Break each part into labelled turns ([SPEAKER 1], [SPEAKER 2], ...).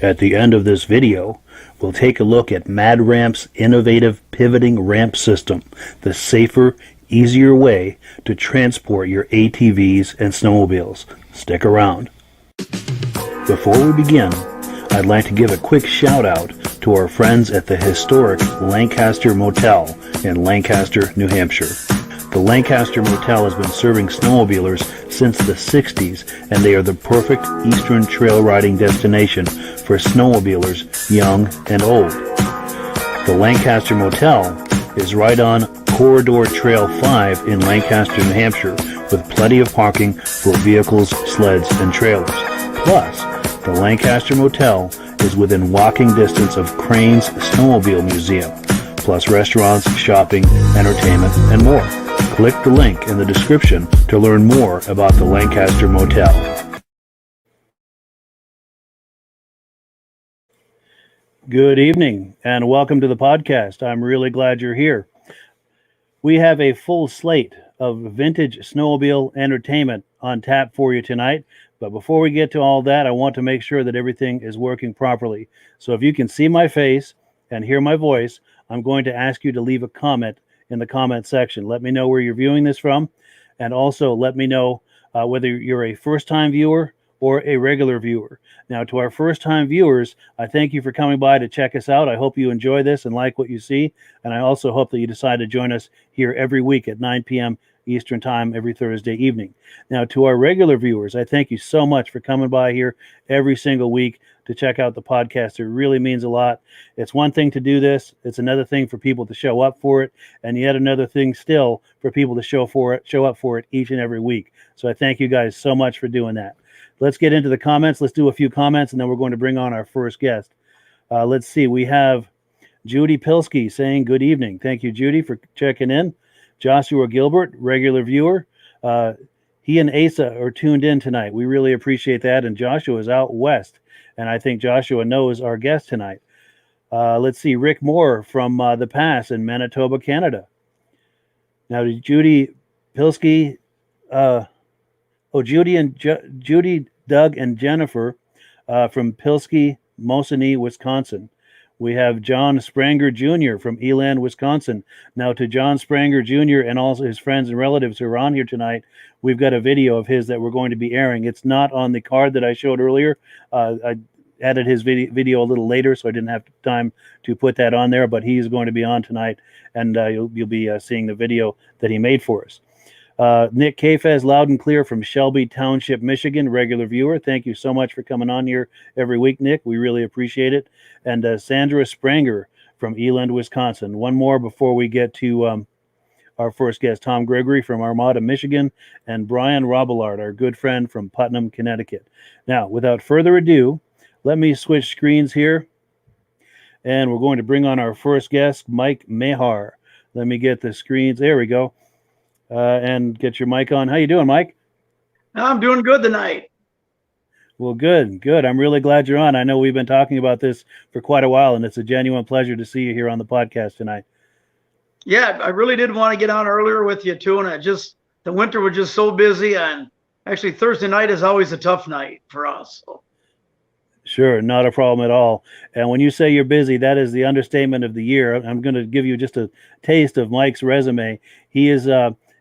[SPEAKER 1] At the end of this video, we'll take a look at MadRamp's innovative pivoting ramp system, the safer, easier way to transport your ATVs and snowmobiles. Stick around. Before we begin, I'd like to give a quick shout out to our friends at the historic Lancaster Motel in Lancaster, New Hampshire. The Lancaster Motel has been serving snowmobilers since the 60s, and they are the perfect eastern trail riding destination for snowmobilers young and old. The Lancaster Motel is right on Corridor Trail 5 in Lancaster, New Hampshire, with plenty of parking for vehicles, sleds, and trailers. Plus, the Lancaster Motel is within walking distance of Crane's Snowmobile Museum, plus restaurants, shopping, entertainment, and more. Click the link in the description to learn more about the Lancaster Motel. Good evening and welcome to the podcast. I'm really glad you're here. We have a full slate of vintage snowmobile entertainment on tap for you tonight. But before we get to all that, I want to make sure that everything is working properly. So if you can see my face and hear my voice, I'm going to ask you to leave a comment in the comment section. Let me know where you're viewing this from, and also let me know whether you're a first-time viewer or a regular viewer. Now, to our first-time viewers, I thank you for coming by to check us out. I hope you enjoy this and like what you see, and I also hope that you decide to join us here every week at 9 p.m. Eastern Time every Thursday evening. Now, to our regular viewers, I thank you so much for coming by here every single week to check out the podcast. It really means a lot. It's one thing to do this. It's another thing for people to show up for it, and yet another thing still for people to show up for it each and every week. So I thank you guys so much for doing that. Let's get into the comments. Let's do a few comments, and then we're going to bring on our first guest. Let's see. We have Judy Pilsky saying good evening. Thank you, Judy, for checking in. Joshua Gilbert, regular viewer. He and Asa are tuned in tonight. We really appreciate that. And Joshua is out west, and I think Joshua knows our guest tonight. Let's see. Rick Moore from The Pass in Manitoba, Canada. Now, Judy Pilsky, Judy, Doug, and Jennifer from Pilsky, Mosinee, Wisconsin. We have John Spranger Jr. from Eland, Wisconsin. Now, to John Spranger Jr. and all his friends and relatives who are on here tonight, we've got a video of his that we're going to be airing. It's not on the card that I showed earlier. I added his video a little later, so I didn't have time to put that on there, but he's going to be on tonight, and you'll be seeing the video that he made for us. Nick Kafez, loud and clear from Shelby Township, Michigan, regular viewer. Thank you so much for coming on here every week, Nick. We really appreciate it. And Sandra Spranger from Eland, Wisconsin. One more before we get to our first guest, Tom Gregory from Armada, Michigan, and Brian Robillard, our good friend from Putnam, Connecticut. Now, without further ado, let me switch screens here, and we're going to bring on our first guest, Mike Meagher. Let me get the screens. There we go. And get your mic on. How you doing, Mike?
[SPEAKER 2] I'm doing good tonight.
[SPEAKER 1] Well, good. I'm really glad you're on. I know we've been talking about this for quite a while, and it's a genuine pleasure to see you here on the podcast tonight.
[SPEAKER 2] Yeah, I really did want to get on earlier with you too, and the winter was just so busy, and actually Thursday night is always a tough night for us. So.
[SPEAKER 1] Sure, not a problem at all. And when you say you're busy, that is the understatement of the year. I'm going to give you just a taste of Mike's resume.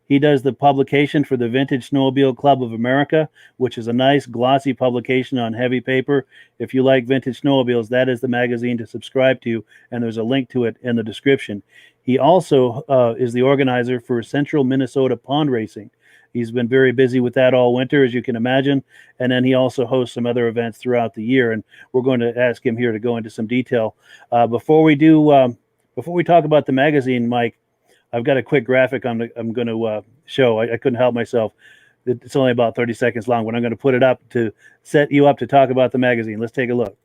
[SPEAKER 1] He does the publication for the Vintage Snowmobile Club of America, which is a nice glossy publication on heavy paper. If you like vintage snowmobiles, that is the magazine to subscribe to, and there's a link to it in the description. He also is the organizer for Central Minnesota Pond Racing. He's been very busy with that all winter, as you can imagine, and then he also hosts some other events throughout the year, and we're going to ask him here to go into some detail. Before we talk about the magazine, Mike, I've got a quick graphic I'm going to show. I couldn't help myself. It's only about 30 seconds long, but I'm going to put it up to set you up to talk about the magazine. Let's take a look.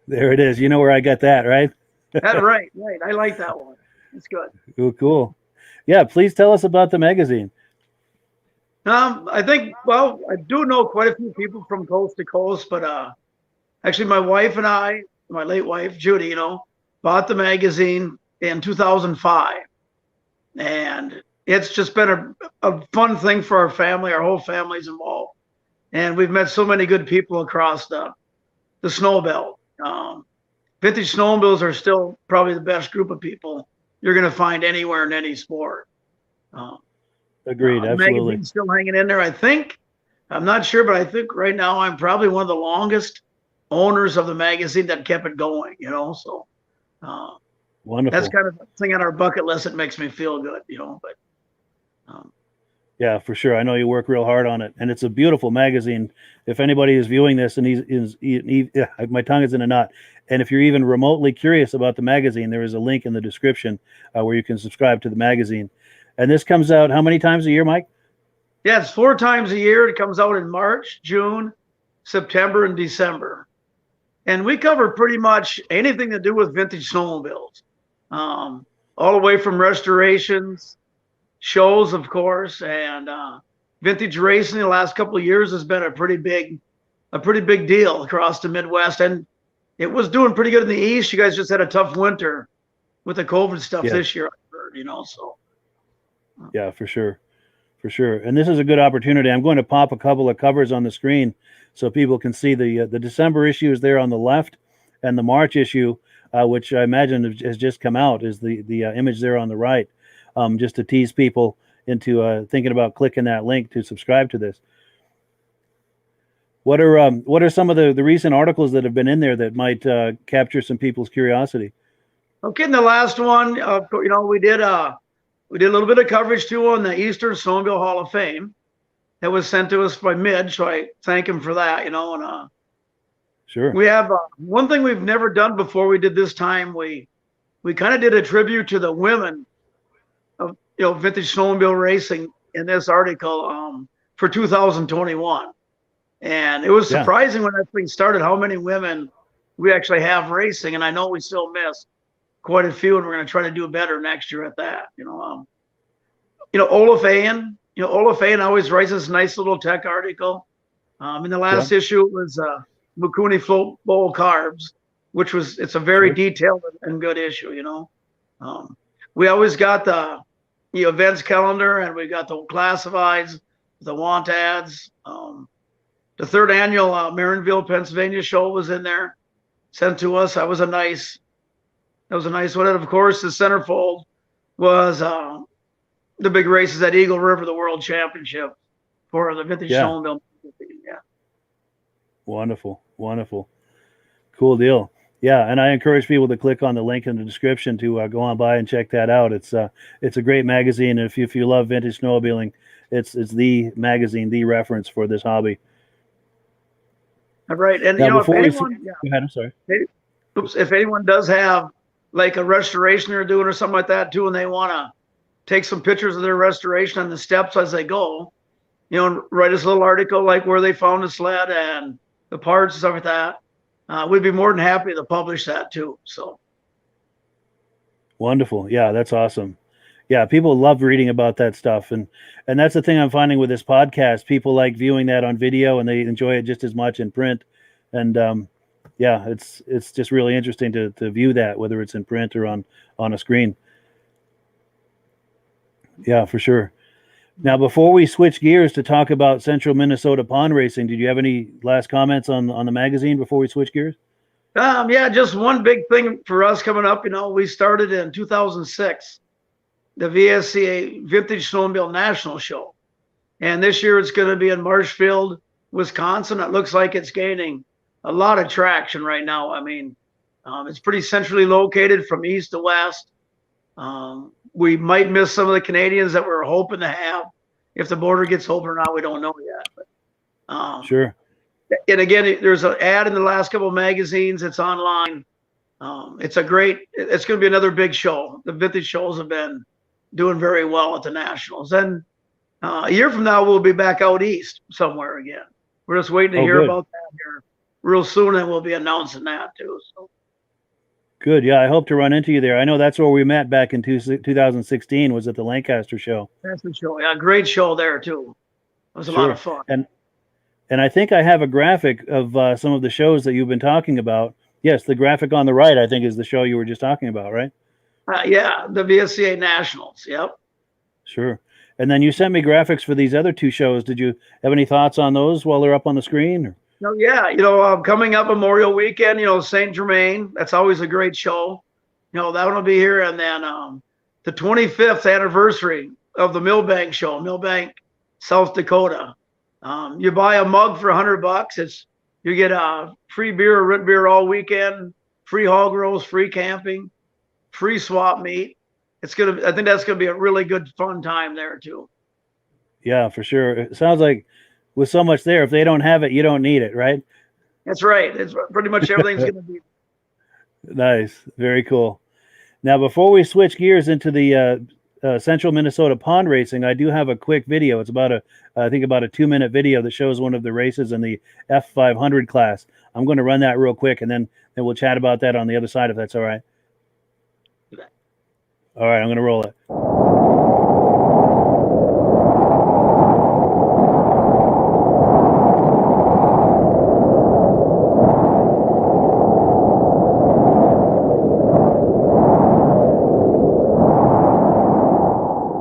[SPEAKER 1] There it is. You know where I got that, right?
[SPEAKER 2] That's right. I like that one. It's good.
[SPEAKER 1] Cool. Yeah, please tell us about the magazine.
[SPEAKER 2] I do know quite a few people from coast to coast, but actually my wife and I, my late wife, Judy, bought the magazine in 2005. And it's just been a fun thing for our family. Our whole family's involved. And we've met so many good people across the snow belt. Vintage snowmobiles are still probably the best group of people you're going to find anywhere in any sport.
[SPEAKER 1] Agreed, absolutely.
[SPEAKER 2] Magazine's still hanging in there, I think. I'm not sure, but I think right now I'm probably one of the longest owners of the magazine that kept it going, So
[SPEAKER 1] wonderful.
[SPEAKER 2] That's kind of a thing on our bucket list that makes me feel good, But
[SPEAKER 1] yeah, for sure. I know you work real hard on it, and it's a beautiful magazine. If anybody is viewing this and my tongue is in a knot, and if you're even remotely curious about the magazine, there is a link in the description where you can subscribe to the magazine. And this comes out how many times a year, Mike?
[SPEAKER 2] Yeah, it's 4 times a year. It comes out in March, June, September, and December. And we cover pretty much anything to do with vintage snowmobiles, all the way from restorations, shows, of course, and vintage racing the last couple of years has been a pretty big deal across the Midwest, and it was doing pretty good in the East. You guys just had a tough winter with the COVID stuff this year, I heard, So
[SPEAKER 1] yeah, for sure. And this is a good opportunity. I'm going to pop a couple of covers on the screen so people can see the December issue is there on the left, and the March issue, which I imagine has just come out, is the image there on the right. Just to tease people into thinking about clicking that link to subscribe to this. What are some of the recent articles that have been in there that might capture some people's curiosity?
[SPEAKER 2] Okay, in the last one, we did a little bit of coverage too on the Eastern Snowmobile Hall of Fame that was sent to us by Midge, so I thank him for that. And
[SPEAKER 1] sure,
[SPEAKER 2] we have one thing we've never done before. We did this time. We kind of did a tribute to the women of vintage snowmobile racing in this article for 2021, and it was surprising when that thing started how many women we actually have racing, and I know we still miss quite a few, and we're going to try to do better next year at that. Olaf Ayen always writes this nice little tech article. In the last issue it was Mikuni float bowl carbs, which it's a very detailed and good issue. We always got the events calendar, and we got the classifieds, the want ads. The 3rd annual Marinville, Pennsylvania show was in there, sent to us. That was a nice one. And of course, the centerfold was the big races at Eagle River, the World Championship for the vintage snowmobile. Yeah.
[SPEAKER 1] Wonderful. Cool deal. Yeah, and I encourage people to click on the link in the description to go on by and check that out. It's a great magazine, and if you love vintage snowmobiling, it's the magazine, the reference for this hobby.
[SPEAKER 2] Right. And,
[SPEAKER 1] Now,
[SPEAKER 2] you know, if
[SPEAKER 1] before
[SPEAKER 2] anyone,
[SPEAKER 1] go ahead, I'm sorry.
[SPEAKER 2] if anyone does have like a restoration they're doing or something like that too, and they want to take some pictures of their restoration on the steps as they go, you know, and write us a little article like where they found the sled and the parts and stuff like that, we'd be more than happy to publish that too. So.
[SPEAKER 1] Wonderful. Yeah, that's awesome. Yeah, people love reading about that stuff, and that's the thing I'm finding with this podcast. People like viewing that on video, and they enjoy it just as much in print. And yeah, it's just really interesting to view that, whether it's in print or on a screen. Yeah, for sure. Now, before we switch gears to talk about Central Minnesota pond racing, did you have any last comments on the magazine before we switch gears?
[SPEAKER 2] Yeah, just one big thing for us coming up. You know, we started in 2006. The VSCA Vintage Snowmobile National Show. And this year it's going to be in Marshfield, Wisconsin. It looks like it's gaining a lot of traction right now. I mean, it's pretty centrally located from east to west. We might miss some of the Canadians that we're hoping to have. If the border gets open or not, we don't know yet. But,
[SPEAKER 1] sure.
[SPEAKER 2] And again, there's an ad in the last couple of magazines. It's online. It's going to be another big show. The vintage shows have been doing very well at the Nationals. And a year from now, we'll be back out east somewhere again. We're just waiting to hear about that here real soon, and we'll be announcing that too. So.
[SPEAKER 1] Good. Yeah, I hope to run into you there. I know that's where we met back in 2016, was at the Lancaster show.
[SPEAKER 2] That's the show. Yeah, great show there too. It was a lot of fun.
[SPEAKER 1] And I think I have a graphic of some of the shows that you've been talking about. Yes, the graphic on the right, I think, is the show you were just talking about, right? Yeah,
[SPEAKER 2] the VSCA Nationals. Yep.
[SPEAKER 1] Sure. And then you sent me graphics for these other two shows. Did you have any thoughts on those while they're up on the screen? Or?
[SPEAKER 2] No, yeah. You know, coming up Memorial Weekend, you know, St. Germain, that's always a great show. You know, that one will be here. And then the 25th anniversary of the Millbank show, Millbank, South Dakota. You buy a mug for $100. You get free beer or root beer all weekend, free hog roast, free camping, free swap meet. I think that's gonna be a really good fun time there too.
[SPEAKER 1] Yeah, for sure. It sounds like with so much there, if they don't have it, you don't need it, right?
[SPEAKER 2] That's right. It's pretty much everything's gonna be
[SPEAKER 1] nice. Very cool. Now, before we switch gears into the Central Minnesota pond racing, I do have a quick video. It's about I think about a 2-minute video that shows one of the races in the F500 class. I'm going to run that real quick, and then we'll chat about that on the other side, if that's all right. All right, I'm going to roll it.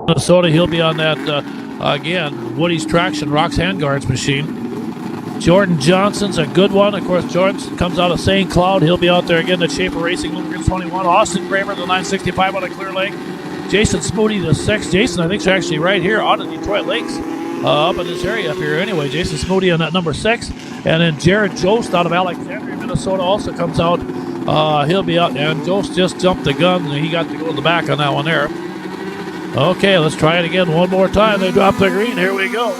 [SPEAKER 3] Minnesota, he'll be on that, again, Woody's Traction Rocks Handguards machine. Jordan Johnson's a good one. Of course, Jordan comes out of St. Cloud. He'll be out there again at Schaefer Racing, Lubricants 21. Austin Graber, the 965 out of Clear Lake. Jason Smoody, the 6. Jason, I think, is actually right here out of Detroit Lakes, up in this area up here. Anyway, Jason Smoody on that number 6. And then Jared Jost out of Alexandria, Minnesota, also comes out. He'll be out. And Jost just jumped the gun, and he got to go to the back on that one there. Okay, let's try it again one more time. They drop the green. Here we go.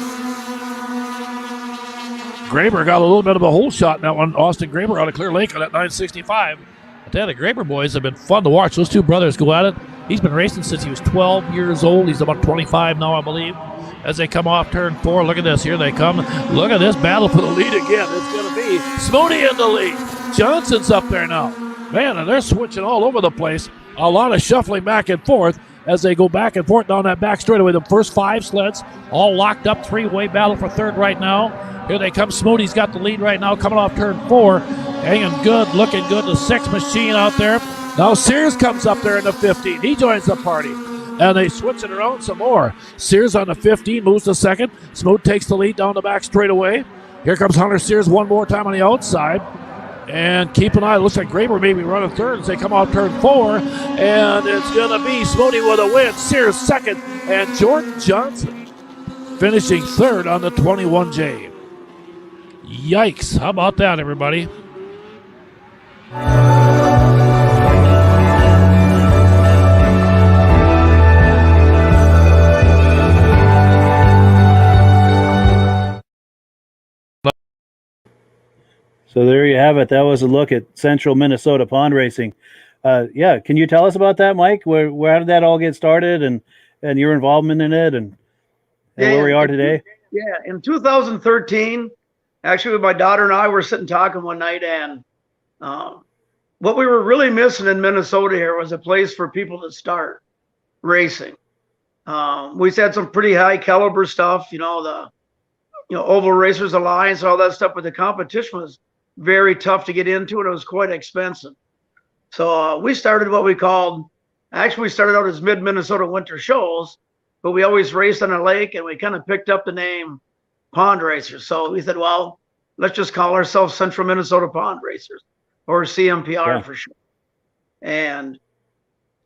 [SPEAKER 3] Graber got a little bit of a hole shot in that one. Austin Graber out of Clear Lake on that 965. I tell you, the Graber boys have been fun to watch. Those two brothers go at it. He's been racing since he was 12 years old. He's about 25 now, I believe. As they come off turn 4, look at this. Here they come. Look at this battle for the lead again. It's going to be Smoody in the lead. Johnson's up there now. Man, and they're switching all over the place. A lot of shuffling back and forth as they go back and forth down that back straightaway. The first 5 sleds all locked up. 3-way battle for third right now. Here they come. Smoody's got the lead right now, coming off turn 4. Hanging good, looking good. The 6 machine out there. Now Sears comes up there in the 15. He joins the party. And they switch it around some more. Sears on the 15 moves to second. Smoot takes the lead down the back straightaway. Here comes Hunter Sears one more time on the outside. And keep an eye. Looks like Graber maybe running third as they come off turn 4. And it's going to be Smoody with a win. Sears second. And Jordan Johnson finishing third on the 21J. Yikes. How about that, everybody?
[SPEAKER 1] So there you have it. That was a look at Central Minnesota pond racing. Yeah, can you tell us about that, Mike? How did that all get started, and your involvement in it, and where we are today?
[SPEAKER 2] Yeah, in 2013, actually, my daughter and I were sitting talking one night, and what we were really missing in Minnesota here was a place for people to start racing. We had some pretty high caliber stuff, the Oval Racers Alliance, all that stuff, but the competition was very tough to get into, and it was quite expensive. So we started what we called, actually we started out as Mid-Minnesota Winter Shows, but we always raced on a lake, and we kind of picked up the name Pond Racers. So we said, well, let's just call ourselves Central Minnesota Pond Racers, or CMPR for sure. And,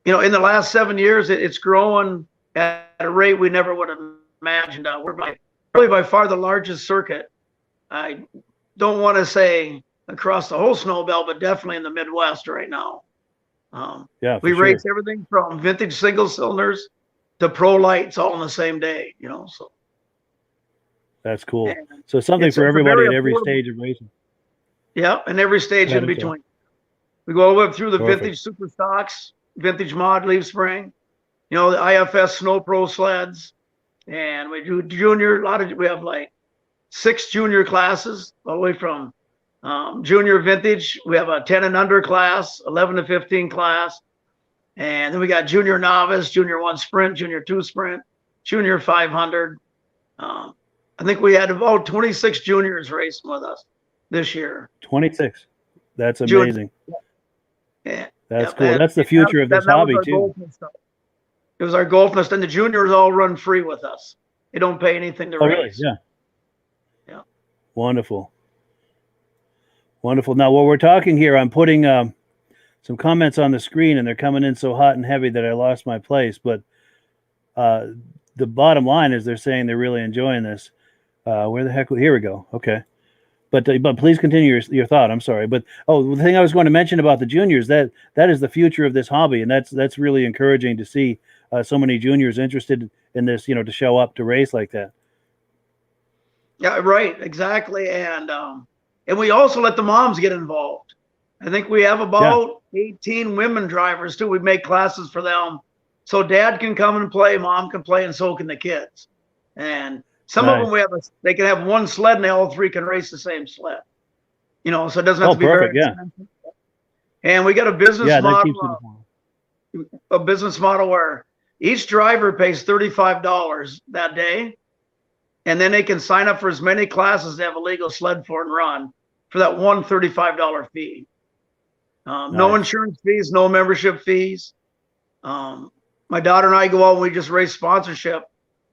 [SPEAKER 2] in the last 7 years, it's growing at a rate we never would have imagined. We're probably by far the largest circuit. I don't want to say across the whole snow belt, but definitely in the Midwest right now. We race everything from vintage single cylinders to pro lights all in the same day, so.
[SPEAKER 1] That's cool. And so something for everybody at every stage of racing.
[SPEAKER 2] Yeah, and every stage in between. We go all the way up through the vintage super stocks, vintage mod leaf spring, the IFS Snow Pro sleds, and we do junior. We have like 6 junior classes, all the way from junior vintage. We have a 10 and under class, 11 to 15 class, and then we got junior novice, junior 1 sprint, junior 2 sprint, junior 500. I think we had about 26 juniors racing with us this year.
[SPEAKER 1] 26. That's amazing.
[SPEAKER 2] Yeah.
[SPEAKER 1] That's cool. That's the future of this hobby too.
[SPEAKER 2] It was our goal, and the juniors all run free with us. They don't pay anything to race.
[SPEAKER 1] Really? Yeah. Wonderful. Now, while we're talking here, I'm putting some comments on the screen, and they're coming in so hot and heavy that I lost my place. But the bottom line is they're saying they're really enjoying this. Where the heck? Here we go. Okay. But please continue your thought. I'm sorry. But the thing I was going to mention about the juniors, that is the future of this hobby. And that's really encouraging to see so many juniors interested in this, to show up to race like that.
[SPEAKER 2] Yeah, right. Exactly. And we also let the moms get involved. I think we have about 18 women drivers too. We make classes for them. So dad can come and play, mom can play, and so can the kids. And some of them they can have one sled and they all 3 can race the same sled. So it doesn't have to be very expensive. And we got a business model where each driver pays $35 that day, and then they can sign up for as many classes they have a legal sled for and run for that one $35 fee. No insurance fees, no membership fees. My daughter and I go out and we just raise sponsorship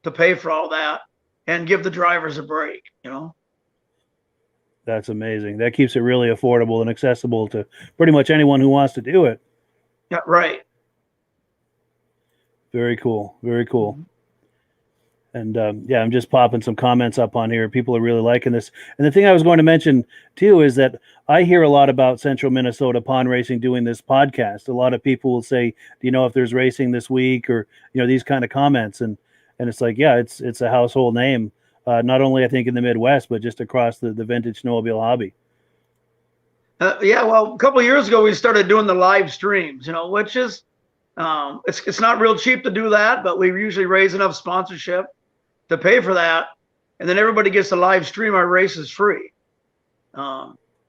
[SPEAKER 2] to pay for all that and give the drivers a break,
[SPEAKER 1] That's amazing. That keeps it really affordable and accessible to pretty much anyone who wants to do it.
[SPEAKER 2] Yeah, right.
[SPEAKER 1] Very cool. Very cool. And I'm just popping some comments up on here. People are really liking this. And the thing I was going to mention too is that I hear a lot about Central Minnesota pond racing doing this podcast. A lot of people will say, do you know if there's racing this week, or these kind of comments, and it's like, it's a household name, not only I think in the Midwest, but just across the vintage snowmobile hobby.
[SPEAKER 2] Well, a couple of years ago we started doing the live streams, which is it's not real cheap to do that, but we usually raise enough sponsorship to pay for that, and then everybody gets to live stream our races free.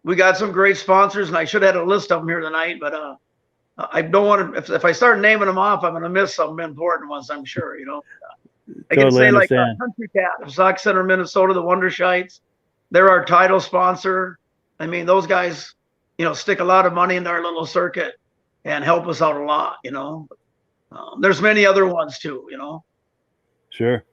[SPEAKER 2] We got some great sponsors, and I should have had a list of them here tonight, but I don't want to. If I start naming them off, I'm going to miss some important ones, I'm sure. I can say like Country Cat of Sauk Center, Minnesota, the Wondershites. They're our title sponsor. I mean, those guys, stick a lot of money into our little circuit and help us out a lot. There's many other ones too.
[SPEAKER 1] Sure.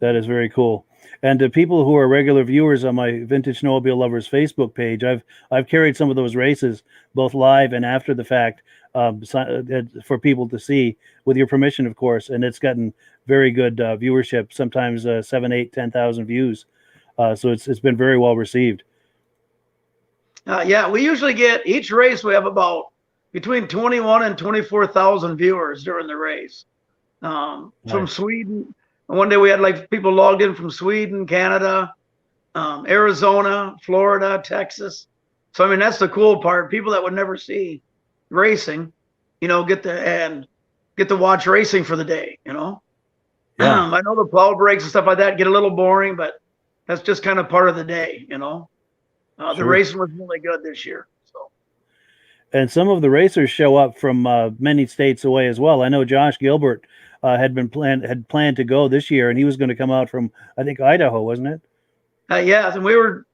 [SPEAKER 1] That is very cool. And to people who are regular viewers on my Vintage Snowmobile Lovers Facebook page, I've carried some of those races both live and after the fact for people to see, with your permission, of course. And it's gotten very good viewership, sometimes 7, 8, 10,000 views. So it's been very well received.
[SPEAKER 2] We usually get each race. We have about between 21 and 24,000 viewers during the race. From Sweden. One day we had people logged in from Sweden, Canada, Arizona, Florida, Texas. So, I mean, that's the cool part. People that would never see racing, get to watch racing for the day,
[SPEAKER 1] Yeah.
[SPEAKER 2] I know the plow breaks and stuff like that get a little boring, but that's just kind of part of the day, The
[SPEAKER 1] Sure.
[SPEAKER 2] racing was really good this year. So,
[SPEAKER 1] And some of the racers show up from many states away as well. I know Josh Gilbert had planned to go this year, and he was going to come out from, I think, Idaho, wasn't it?
[SPEAKER 2] yeah, and we were,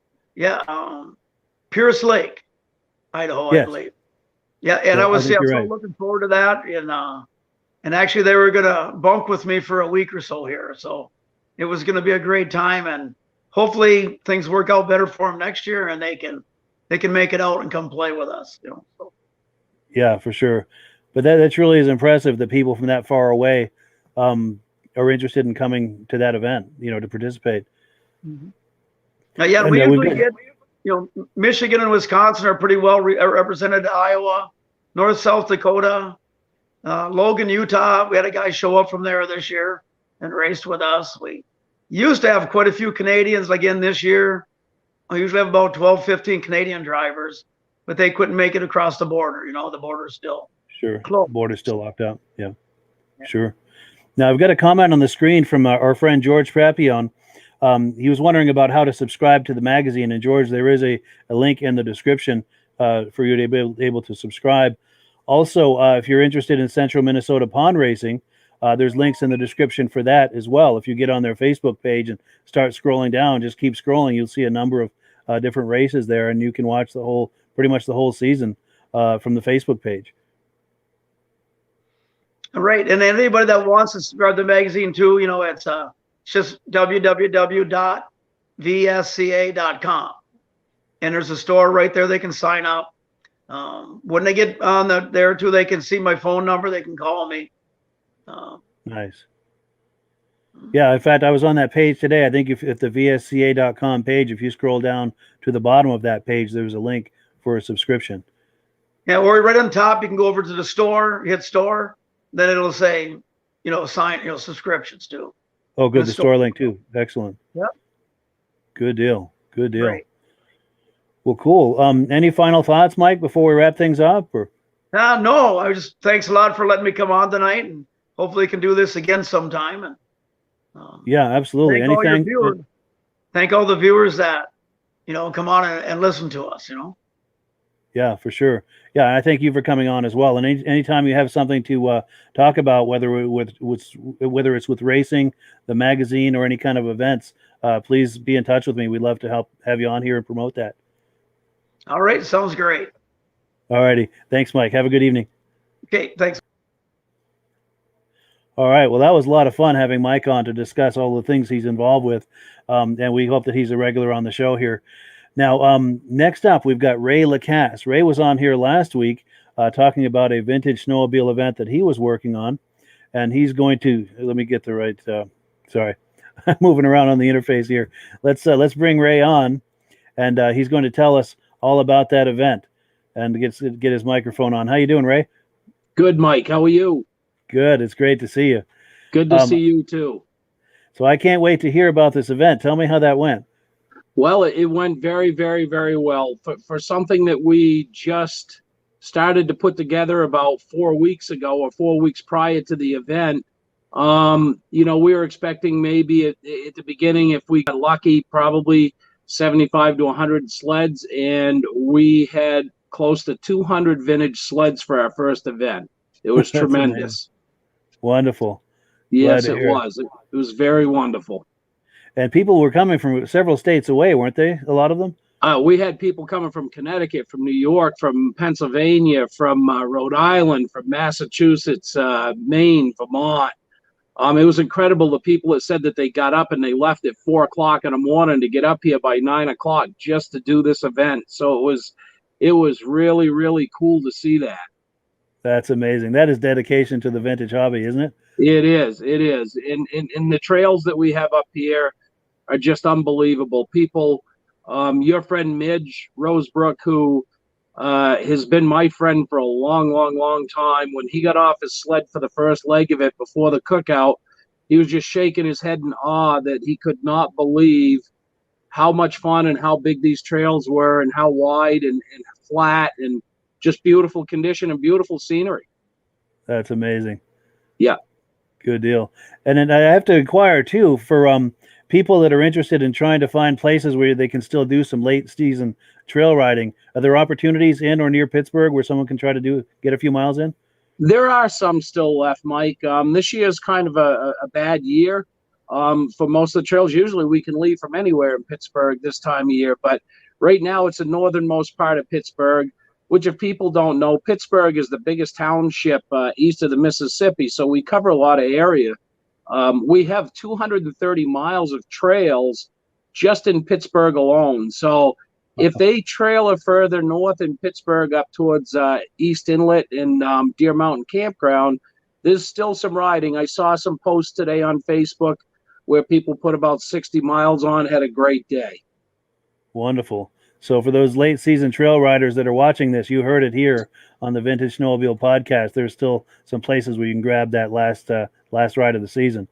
[SPEAKER 2] Pierce Lake, Idaho,
[SPEAKER 1] Yes.
[SPEAKER 2] I believe. Yeah, and
[SPEAKER 1] Yeah,
[SPEAKER 2] I was
[SPEAKER 1] I think
[SPEAKER 2] so
[SPEAKER 1] you're right.
[SPEAKER 2] looking forward to that. And actually, they were gonna bunk with me for a week or so here, so it was gonna be a great time. And hopefully, things work out better for them next year, and they can make it out and come play with us. So.
[SPEAKER 1] Yeah, for sure. But that truly is impressive that people from that far away are interested in coming to that event, to participate.
[SPEAKER 2] Mm-hmm. Yeah,
[SPEAKER 1] And,
[SPEAKER 2] we
[SPEAKER 1] we've
[SPEAKER 2] usually get, Michigan and Wisconsin are pretty well represented. Iowa, North, South Dakota, Logan, Utah. We had a guy show up from there this year and raced with us. We used to have quite a few Canadians. Again, this year, we usually have about 12, 15 Canadian drivers, but they couldn't make it across the border. The border's still closed.
[SPEAKER 1] Border's still locked out. Yeah, sure. Now, I've got a comment on the screen from our friend George Papillon. He was wondering about how to subscribe to the magazine. And George, there is a link in the description for you to be able to subscribe. Also, if you're interested in Central Minnesota pond racing, there's links in the description for that as well. If you get on their Facebook page and start scrolling down, just keep scrolling, you'll see a number of different races there, and you can watch pretty much the whole season from the Facebook page.
[SPEAKER 2] Right. And anybody that wants to subscribe to the magazine too, it's just www.vsca.com. And there's a store right there. They can sign up. When they get on there too, they can see my phone number. They can call me.
[SPEAKER 1] Nice. Yeah, in fact, I was on that page today. I think if the vsca.com page, if you scroll down to the bottom of that page, there's a link for a subscription.
[SPEAKER 2] Yeah, or right on top, you can go over to the store, hit store, then it'll say, sign, subscriptions too.
[SPEAKER 1] Oh, good. The store link too. Excellent.
[SPEAKER 2] Yep.
[SPEAKER 1] Good deal. Good deal.
[SPEAKER 2] Great.
[SPEAKER 1] Well, cool. Any final thoughts, Mike, before we wrap things up? Or?
[SPEAKER 2] No, thanks a lot for letting me come on tonight, and hopefully can do this again sometime. And
[SPEAKER 1] yeah, absolutely.
[SPEAKER 2] Anything. Thank all the viewers that, come on and listen to us,
[SPEAKER 1] Yeah, for sure. Yeah, I thank you for coming on as well. And anytime you have something to talk about, whether it's with racing, the magazine, or any kind of events, please be in touch with me. We'd love to have you on here and promote that.
[SPEAKER 2] All right, sounds great.
[SPEAKER 1] All righty. Thanks, Mike. Have a good evening.
[SPEAKER 2] Okay, thanks.
[SPEAKER 1] All right. Well, that was a lot of fun having Mike on to discuss all the things he's involved with. And we hope that he's a regular on the show here. Now, next up, we've got Ray Lacasse. Ray was on here last week talking about a vintage snowmobile event that he was working on. And he's going to, let me get the right, sorry, I'm moving around on the interface here. Let's bring Ray on, and he's going to tell us all about that event and get his microphone on. How you doing, Ray?
[SPEAKER 4] Good, Mike. How are you?
[SPEAKER 1] Good. It's great to see you.
[SPEAKER 4] Good to see you too.
[SPEAKER 1] So I can't wait to hear about this event. Tell me how that went.
[SPEAKER 4] Well, it went very, very, very well for something that we just started to put together about 4 weeks ago, or 4 weeks prior to the event. We were expecting maybe at the beginning, if we got lucky, probably 75 to 100 sleds, and we had close to 200 vintage sleds for our first event. It was tremendous.
[SPEAKER 1] Amazing. Wonderful.
[SPEAKER 4] Yes, it was. It was very wonderful.
[SPEAKER 1] And people were coming from several states away, weren't they? A lot of them?
[SPEAKER 4] We had people coming from Connecticut, from New York, from Pennsylvania, from Rhode Island, from Massachusetts, Maine, Vermont. It was incredible. The people that said that they got up and they left at 4 o'clock in the morning to get up here by 9 o'clock just to do this event. So it was really, really cool to see that.
[SPEAKER 1] That's amazing. That is dedication to the vintage hobby, isn't it?
[SPEAKER 4] It is. It is. And the trails that we have up here are just unbelievable. People, your friend Midge Rosebrook, who has been my friend for a long, long, long time. When he got off his sled for the first leg of it before the cookout, he was just shaking his head in awe that he could not believe how much fun and how big these trails were and how wide and flat and just beautiful condition and beautiful scenery.
[SPEAKER 1] That's amazing.
[SPEAKER 4] Yeah.
[SPEAKER 1] Good deal. And then I have to inquire too for people that are interested in trying to find places where they can still do some late season trail riding. Are there opportunities in or near Pittsburgh where someone can try to get a few miles in?
[SPEAKER 4] There are some still left, Mike. This year is kind of a bad year for most of the trails. Usually we can leave from anywhere in Pittsburgh this time of year, but right now it's the northernmost part of Pittsburgh, which if people don't know, Pittsburgh is the biggest township east of the Mississippi, so we cover a lot of area. We have 230 miles of trails just in Pittsburgh alone. So if they trailer further north in Pittsburgh up towards East Inlet and Deer Mountain Campground, there's still some riding. I saw some posts today on Facebook where people put about 60 miles on, had a great day.
[SPEAKER 1] Wonderful. So for those late season trail riders that are watching this, you heard it here on the Vintage Snowmobile Podcast. There's still some places where you can grab that last ride of the season.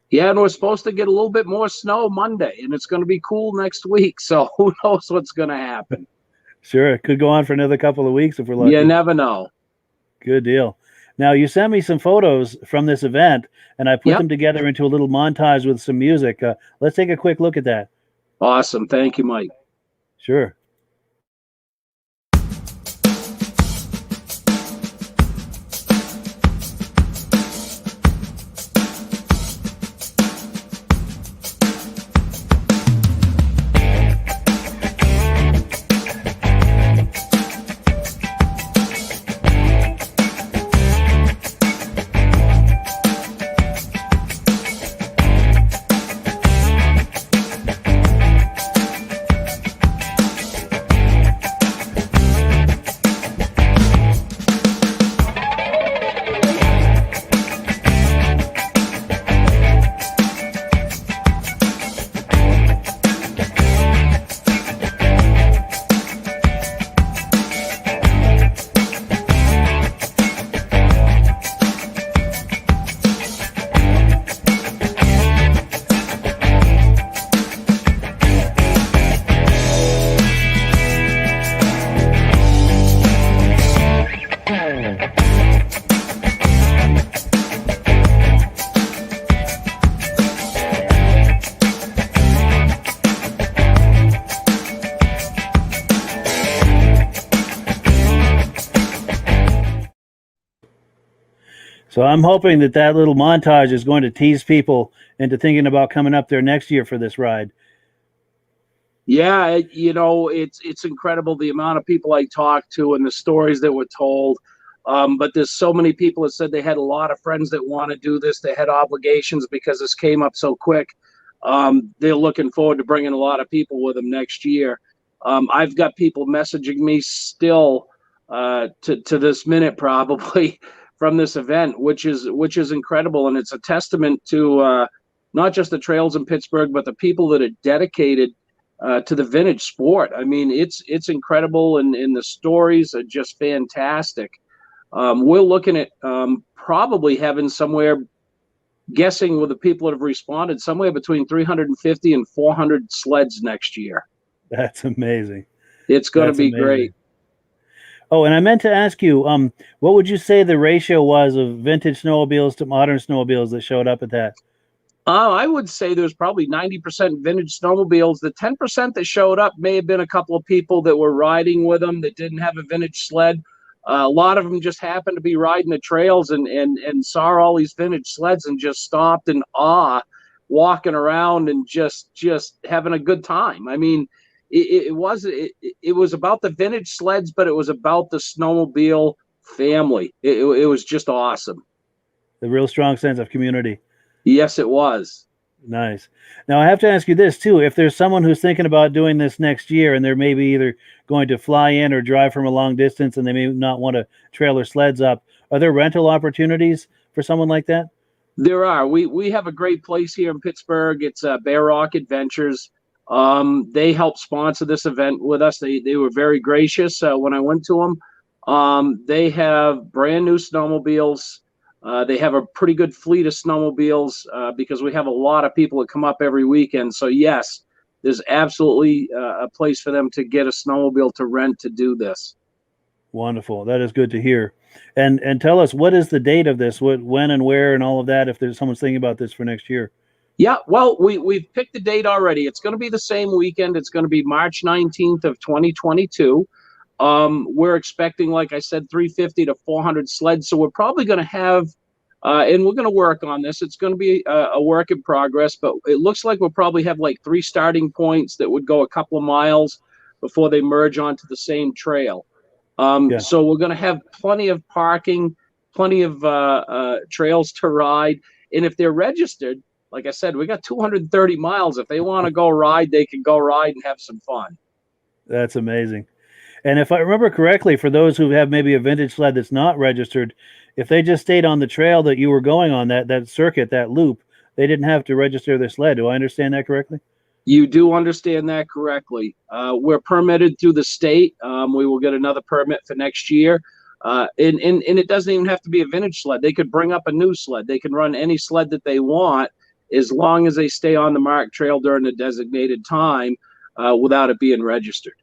[SPEAKER 4] Yeah, and we're supposed to get a little bit more snow Monday, and it's going to be cool next week. So who knows what's going to happen?
[SPEAKER 1] Sure, it could go on for another couple of weeks if we're lucky.
[SPEAKER 4] You never know.
[SPEAKER 1] Good deal. Now, you sent me some photos from this event, and I put them together into a little montage with some music. Let's take a quick look at that.
[SPEAKER 4] Awesome. Thank you, Mike.
[SPEAKER 1] Sure. So I'm hoping that little montage is going to tease people into thinking about coming up there next year for this ride.
[SPEAKER 4] Yeah, it's incredible the amount of people I talked to and the stories that were told. But there's so many people that said they had a lot of friends that want to do this. They had obligations because this came up so quick. They're looking forward to bringing a lot of people with them next year. I've got people messaging me still to this minute probably from this event, which is incredible. And it's a testament to not just the trails in Pittsburgh, but the people that are dedicated to the vintage sport. I mean, it's incredible, and the stories are just fantastic. We're looking at probably having somewhere, guessing with the people that have responded, somewhere between 350 and 400 sleds next year.
[SPEAKER 1] That's amazing.
[SPEAKER 4] It's going to be great.
[SPEAKER 1] Oh, and I meant to ask you, what would you say the ratio was of vintage snowmobiles to modern snowmobiles that showed up at that?
[SPEAKER 4] I would say there's probably 90% vintage snowmobiles. The 10% that showed up may have been a couple of people that were riding with them that didn't have a vintage sled. A lot of them just happened to be riding the trails and saw all these vintage sleds and just stopped in awe, walking around and just having a good time. I mean, it was about the vintage sleds, but it was about the snowmobile family. It was just awesome.
[SPEAKER 1] The real strong sense of community.
[SPEAKER 4] Yes, it was.
[SPEAKER 1] Nice. Now I have to ask you this too. If there's someone who's thinking about doing this next year and they're maybe either going to fly in or drive from a long distance and they may not want to trailer sleds up, are there rental opportunities for someone like that?
[SPEAKER 4] There are. We have a great place here in Pittsburgh. It's Bear Rock Adventures. They helped sponsor this event with us. They were very gracious when I went to them. They have brand new snowmobiles. They have a pretty good fleet of snowmobiles because we have a lot of people that come up every weekend. So yes, there's absolutely a place for them to get a snowmobile to rent to do this.
[SPEAKER 1] Wonderful. That is good to hear. And tell us, what is the date of this? When and where and all of that, if there's someone's thinking about this for next year?
[SPEAKER 4] Yeah, well, we've picked the date already. It's going to be the same weekend. It's going to be March 19th of 2022. We're expecting, like I said, 350 to 400 sleds. So we're probably going to have, and we're going to work on this. It's going to be a work in progress, but it looks like we'll probably have like 3 starting points that would go a couple of miles before they merge onto the same trail. So we're going to have plenty of parking, plenty of trails to ride. And if they're registered, like I said, we got 230 miles. If they want to go ride, they can go ride and have some fun.
[SPEAKER 1] That's amazing. And if I remember correctly, for those who have maybe a vintage sled that's not registered, if they just stayed on the trail that you were going on, that circuit, that loop, they didn't have to register their sled. Do I understand that correctly?
[SPEAKER 4] You do understand that correctly. We're permitted through the state. We will get another permit for next year. And it doesn't even have to be a vintage sled. They could bring up a new sled. They can run any sled that they want as long as they stay on the marked trail during the designated time without it being registered.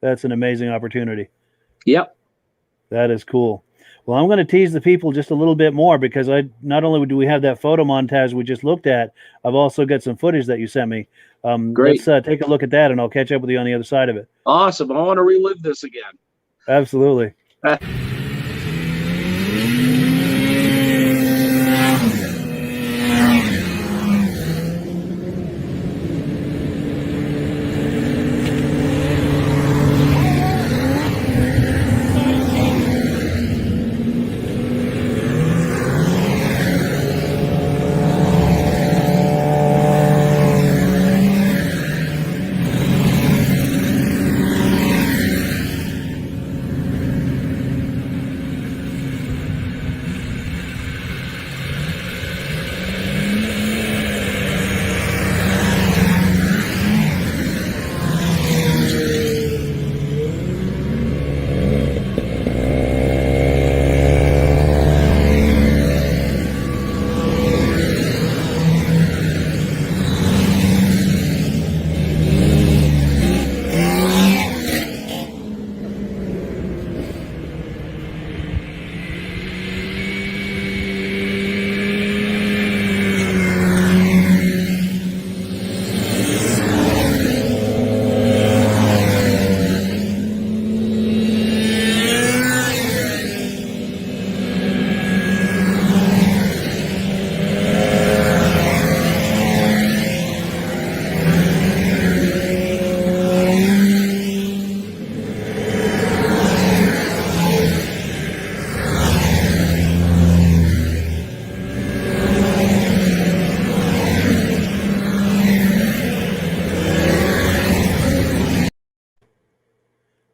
[SPEAKER 1] That's an amazing opportunity.
[SPEAKER 4] Yep.
[SPEAKER 1] That is cool. Well, I'm going to tease the people just a little bit more, because not only do we have that photo montage we just looked at, I've also got some footage that you sent me.
[SPEAKER 4] Great.
[SPEAKER 1] Let's take a look at that, and I'll catch up with you on the other side of it.
[SPEAKER 4] Awesome. I want to relive this again.
[SPEAKER 1] Absolutely.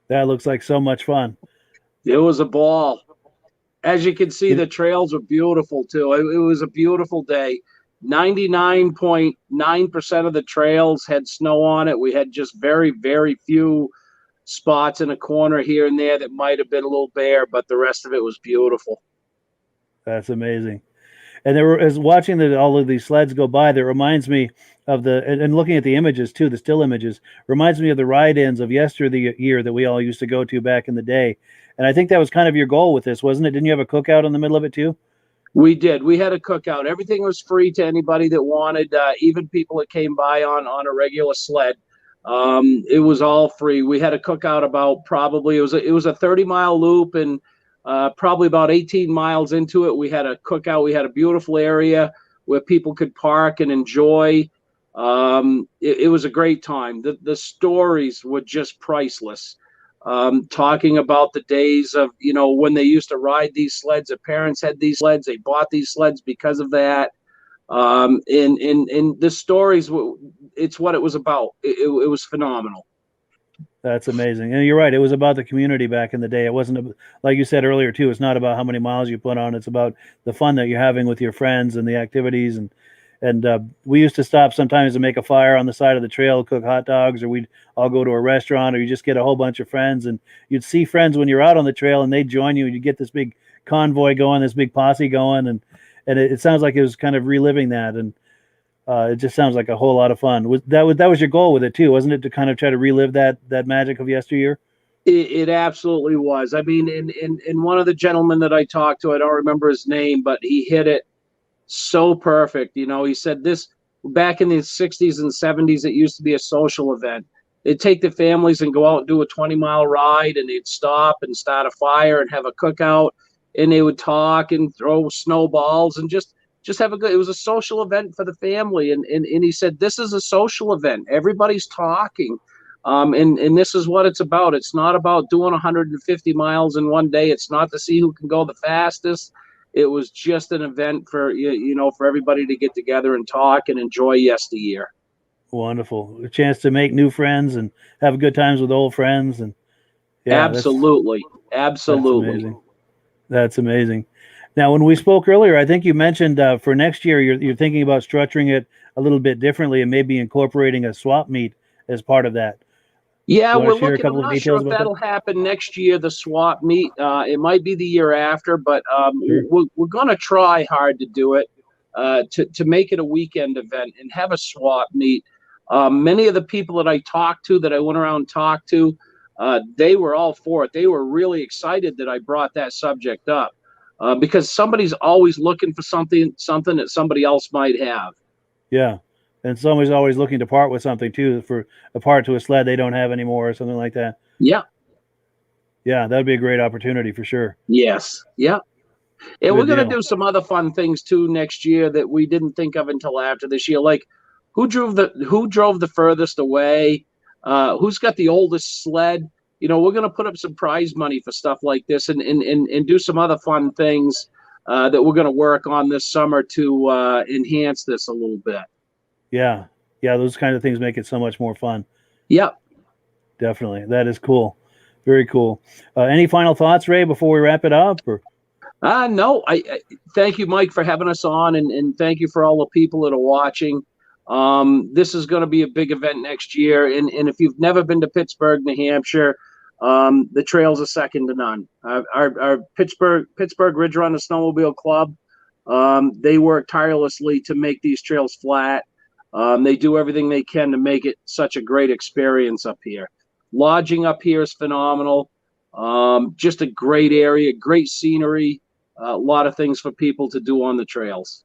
[SPEAKER 1] That looks like so much fun.
[SPEAKER 4] It was a ball. As you can see, the trails were beautiful too. It was a beautiful day. 99.9% of the trails had snow on it. We had just very, very few spots in a corner here and there that might have been a little bare, but the rest of it was beautiful.
[SPEAKER 1] That's amazing. And as watching all of these sleds go by, that reminds me of and looking at the images too, the still images, reminds me of the ride-ins of yesteryear that we all used to go to back in the day. And I think that was kind of your goal with this, wasn't it? Didn't you have a cookout in the middle of it too?
[SPEAKER 4] We did. We had a cookout. Everything was free to anybody that wanted, even people that came by on a regular sled. It was all free. We had a cookout about probably, it was a 30-mile loop, and probably about 18 miles into it, we had a cookout. We had a beautiful area where people could park and enjoy. It was a great time. The stories were just priceless. Talking about the days of, when they used to ride these sleds, their parents had these sleds, they bought these sleds because of that. And the stories, it's what it was about. It was phenomenal.
[SPEAKER 1] That's amazing. And you're right. It was about the community back in the day. It wasn't, like you said earlier too, it's not about how many miles you put on. It's about the fun that you're having with your friends and the activities. And we used to stop sometimes to make a fire on the side of the trail, cook hot dogs, or we'd all go to a restaurant, or you just get a whole bunch of friends, and you'd see friends when you're out on the trail and they'd join you, and you get this big convoy going, this big posse going. And it sounds like it was kind of reliving that. And It just sounds like a whole lot of fun. That was your goal with it too, wasn't it? To kind of try to relive that magic of yesteryear.
[SPEAKER 4] It absolutely was. I mean, in one of the gentlemen that I talked to, I don't remember his name, but he hit it so perfect. You know, he said this back in the 60s and 70s, it used to be a social event. They'd take the families and go out and do a 20-mile ride, and they'd stop and start a fire and have a cookout, and they would talk and throw snowballs and just have a good. It was a social event for the family, and he said this is a social event. Everybody's talking. And this is what it's about. It's not about doing 150 miles in one day. It's not to see who can go the fastest. It was just an event for, for everybody to get together and talk and enjoy yesteryear.
[SPEAKER 1] Wonderful. A chance to make new friends and have good times with old friends. And yeah,
[SPEAKER 4] absolutely.
[SPEAKER 1] That's amazing. Now, when we spoke earlier, I think you mentioned for next year, you're thinking about structuring it a little bit differently and maybe incorporating a swap meet as part of that.
[SPEAKER 4] Yeah, we're looking. I'm not sure if that'll happen next year, the swap meet. It might be the year after, but we're going to try hard to do it, to make it a weekend event and have a swap meet. Many of the people that I talked to, that I went around and talked to, they were all for it. They were really excited that I brought that subject up, because somebody's always looking for something that somebody else might have.
[SPEAKER 1] Yeah. And somebody's always looking to part with something too, for a part to a sled they don't have anymore or something like that.
[SPEAKER 4] Yeah.
[SPEAKER 1] Yeah, that'd be a great opportunity for sure.
[SPEAKER 4] Yes. Yeah. And we're going to do some other fun things too next year that we didn't think of until after this year. Like who drove the furthest away? Who's got the oldest sled? We're going to put up some prize money for stuff like this and do some other fun things that we're going to work on this summer to enhance this a little bit.
[SPEAKER 1] Yeah. Those kind of things make it so much more fun.
[SPEAKER 4] Yep.
[SPEAKER 1] Definitely. That is cool. Very cool. Any final thoughts, Ray, before we wrap it up? Or?
[SPEAKER 4] No. I thank you, Mike, for having us on, and thank you for all the people that are watching. This is going to be a big event next year, and if you've never been to Pittsburg, New Hampshire, the trails are second to none. Our Pittsburg Ridge Runner Snowmobile Club, they work tirelessly to make these trails flat. They do everything they can to make it such a great experience up here. Lodging up here is phenomenal. Just a great area, great scenery, a lot of things for people to do on the trails.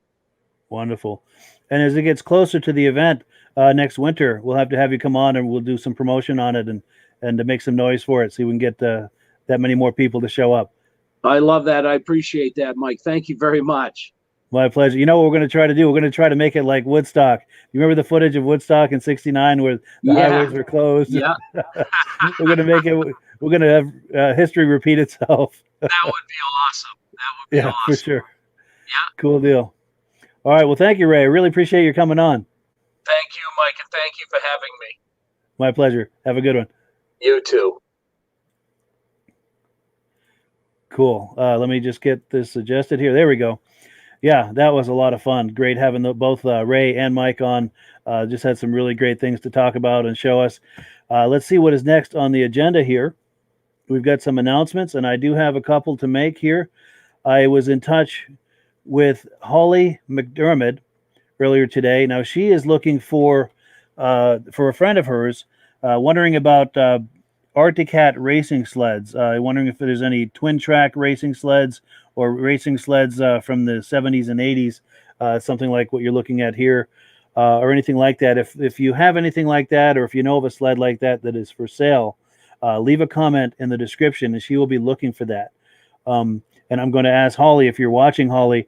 [SPEAKER 1] Wonderful. And as it gets closer to the event next winter, we'll have you come on and we'll do some promotion on it and to make some noise for it so we can get that many more people to show up.
[SPEAKER 4] I love that. I appreciate that, Mike. Thank you very much.
[SPEAKER 1] My pleasure. You know what we're going to try to do? We're going to try to make it like Woodstock. You remember the footage of Woodstock in '69 where the highways were closed?
[SPEAKER 4] Yeah.
[SPEAKER 1] We're going to make it. We're going to have history repeat itself.
[SPEAKER 4] That would be awesome.
[SPEAKER 1] Awesome. For sure. Yeah. Cool deal. All right. Well, thank you, Ray. I really appreciate you coming on.
[SPEAKER 4] Thank you, Mike, and thank you for having me.
[SPEAKER 1] My pleasure. Have a good one.
[SPEAKER 4] You too.
[SPEAKER 1] Cool. Let me just get this adjusted here. There we go. Yeah, that was a lot of fun. Great having both Ray and Mike on. Just had some really great things to talk about and show us. Let's see what is next on the agenda here. We've got some announcements, and I do have a couple to make here. I was in touch with Holly McDermott earlier today. Now, she is looking for a friend of hers, wondering about Arctic Cat racing sleds. Wondering if there's any twin track racing sleds or racing sleds from the 70s and 80s, something like what you're looking at here, or anything like that. If you have anything like that, or if you know of a sled like that is for sale, leave a comment in the description, and she will be looking for that. And I'm going to ask Holly, if you're watching, Holly,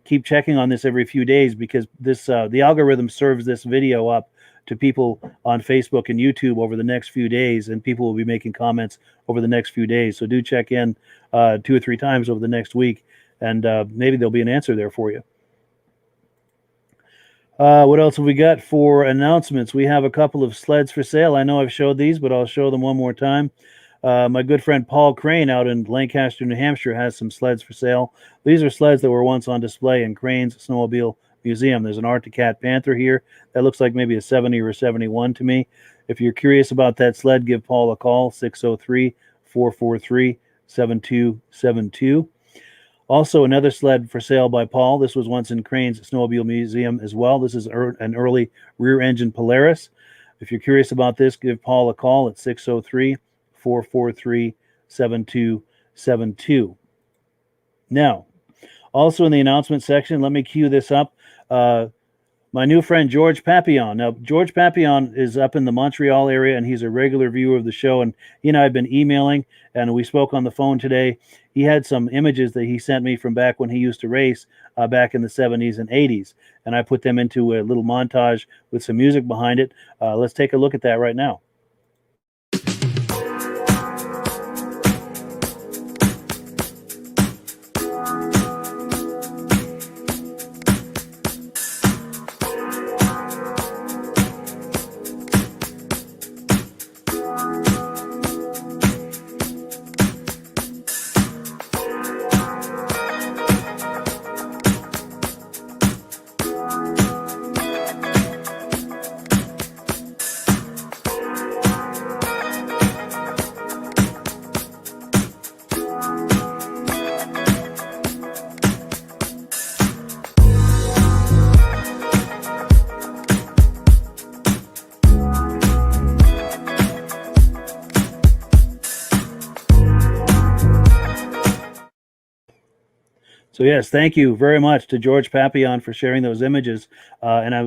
[SPEAKER 1] keep checking on this every few days, because this the algorithm serves this video up to people on Facebook and YouTube over the next few days, and people will be making comments over the next few days. So do check in 2 or 3 times over the next week, and maybe there'll be an answer there for you. What else have we got for announcements? We have a couple of sleds for sale. I know I've showed these, but I'll show them one more time. My good friend Paul Crane out in Lancaster, New Hampshire, has some sleds for sale. These are sleds that were once on display in Crane's Snowmobile Museum. There's an Arctic Cat Panther here that looks like maybe a 70 or a 71 to me. If you're curious about that sled, give Paul a call, 603-443-7272. Also, another sled for sale by Paul. This was once in Crane's Snowmobile Museum as well. This is an early rear-engine Polaris. If you're curious about this, give Paul a call at 603-443-7272. Now, also in the announcement section, let me cue this up. My new friend, George Papillon. Now, George Papillon is up in the Montreal area, and he's a regular viewer of the show. And he and I have been emailing, and we spoke on the phone today. He had some images that he sent me from back when he used to race back in the 70s and 80s. And I put them into a little montage with some music behind it. Let's take a look at that right now. So yes, thank you very much to George Papillon for sharing those images.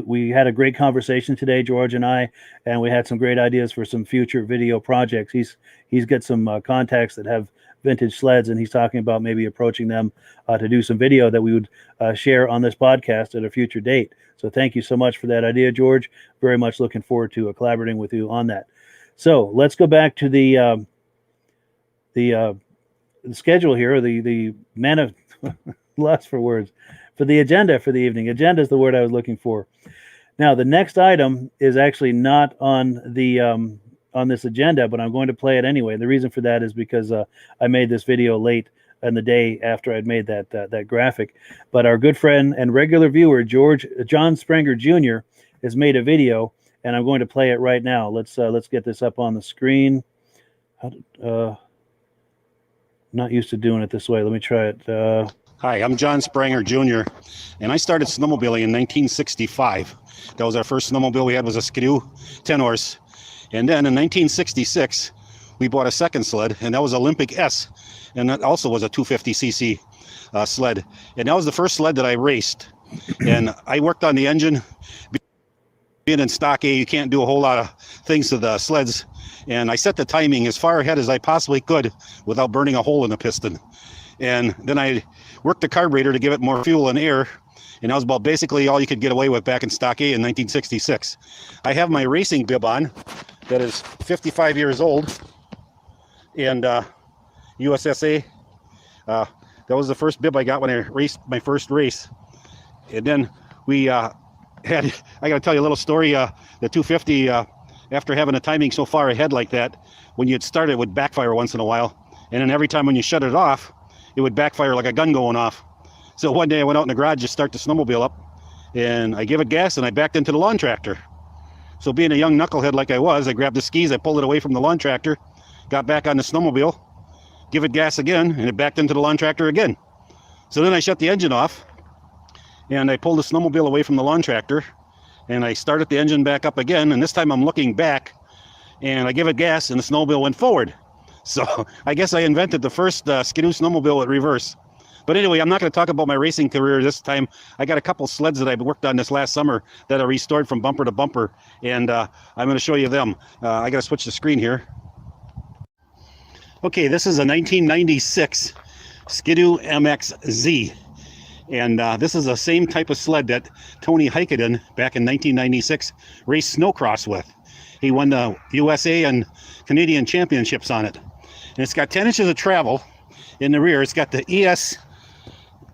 [SPEAKER 1] We had a great conversation today, George and I, and we had some great ideas for some future video projects. He's got some contacts that have vintage sleds, and he's talking about maybe approaching them to do some video that we would share on this podcast at a future date. So thank you so much for that idea, George. Very much looking forward to collaborating with you on that. So let's go back to the schedule here, the lost for words, for the agenda for the evening. Agenda is the word I was looking for. Now, the next item is actually not on the on this agenda, but I'm going to play it anyway. The reason for that is because I made this video late in the day after I'd made that graphic. But our good friend and regular viewer, John Sprenger Jr., has made a video, and I'm going to play it right now. Let's get this up on the screen. Not used to doing it this way. Let me try it.
[SPEAKER 5] Hi, I'm John Sprenger Jr., and I started snowmobiling in 1965. That was our first snowmobile we had, was a Skidoo 10-horse. And then in 1966, we bought a second sled, and that was Olympic S, and that also was a 250cc sled. And that was the first sled that I raced. And I worked on the engine. Being in stock A, you can't do a whole lot of things to the sleds. And I set the timing as far ahead as I possibly could without burning a hole in the piston. And then I worked the carburetor to give it more fuel and air. And that was about basically all you could get away with back in stock A in 1966. I have my racing bib on that is 55 years old. And USSA, that was the first bib I got when I raced my first race. And then we I got to tell you a little story. The 250, after having a timing so far ahead like that, when you'd start, it would backfire once in a while. And then every time when you shut it off, it would backfire like a gun going off. So one day I went out in the garage to start the snowmobile up, and I gave it gas and I backed into the lawn tractor. So being a young knucklehead like I was, I grabbed the skis, I pulled it away from the lawn tractor, got back on the snowmobile, give it gas again, and it backed into the lawn tractor again. So then I shut the engine off, and I pulled the snowmobile away from the lawn tractor, and I started the engine back up again, and this time I'm looking back, and I give it gas, and the snowmobile went forward. So I guess I invented the first Skidoo snowmobile with reverse. But anyway, I'm not going to talk about my racing career this time. I got a couple sleds that I worked on this last summer that are restored from bumper to bumper, and I'm going to show you them. I got to switch the screen here. Okay, this is a 1996 Skidoo MXZ, and this is the same type of sled that Tony Heikkinen back in 1996 raced snowcross with. He won the USA and Canadian championships on it. And it's got 10 inches of travel in the rear. It's got the ETS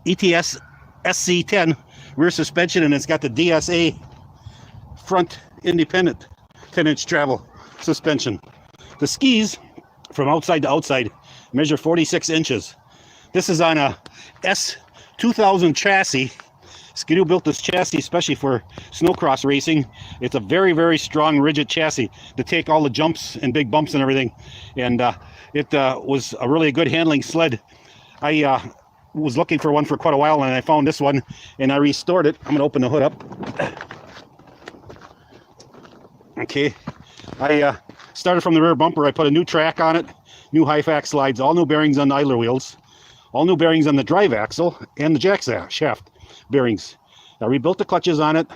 [SPEAKER 5] SC10 rear suspension, and it's got the DSA front independent 10-inch travel suspension. The skis from outside to outside measure 46 inches. This is on a S2000 chassis. Skidoo built this chassis especially for snowcross racing. It's a very, very strong, rigid chassis to take all the jumps and big bumps and everything. And it was a really good handling sled. I was looking for one for quite a while, and I found this one, and I restored it. I'm going to open the hood up. Okay. I started from the rear bumper. I put a new track on it, new high-fax slides, all new bearings on the idler wheels, all new bearings on the drive axle, and the jack shaft bearings. I rebuilt the clutches on it,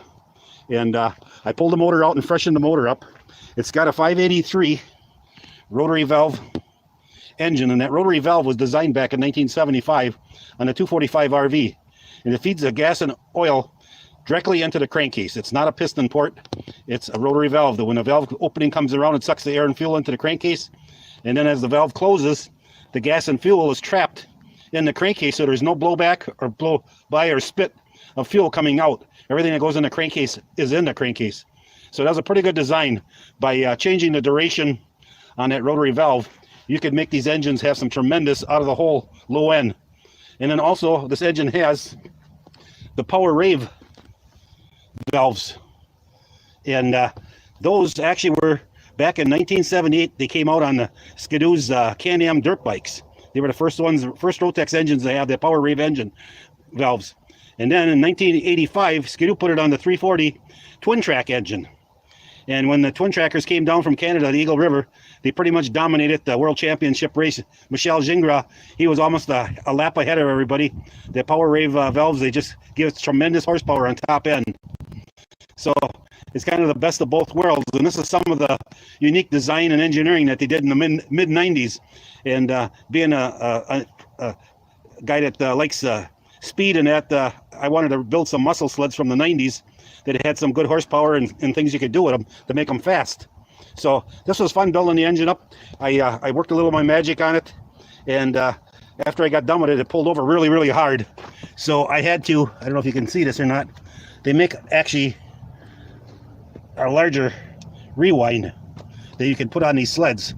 [SPEAKER 5] and I pulled the motor out and freshened the motor up. It's got a 583 rotary valve engine, and that rotary valve was designed back in 1975 on a 245 RV, and it feeds the gas and oil directly into the crankcase. It's not a piston port, it's a rotary valve. That when the valve opening comes around, it sucks the air and fuel into the crankcase, and then as the valve closes, the gas and fuel is trapped in the crankcase, so there's no blowback or blow by or spit of fuel coming out. Everything that goes in the crankcase is in the crankcase. So that was a pretty good design. By changing the duration on that rotary valve, you could make these engines have some tremendous out of the hole low end. And then also this engine has the power rave valves, and those actually were back in 1978. They came out on the Skidoo's Can-Am dirt bikes. They were the first ones, first Rotex engines to have the power rave engine valves. And then in 1985, Skidoo put it on the 340 twin track engine. And when the twin trackers came down from Canada, the Eagle River, they pretty much dominated the world championship race. Michel Gingras, he was almost a lap ahead of everybody. The power rave valves, they just give us tremendous horsepower on top end. So it's kind of the best of both worlds. And this is some of the unique design and engineering that they did in the mid 90s. And being a guy that likes speed and that, I wanted to build some muscle sleds from the 90s that had some good horsepower and things you could do with them to make them fast. So this was fun building the engine up. I worked a little of my magic on it, and after I got done with it, it pulled over really, really hard. So I had to, I don't know if you can see this or not, they make actually a larger rewind that you can put on these sleds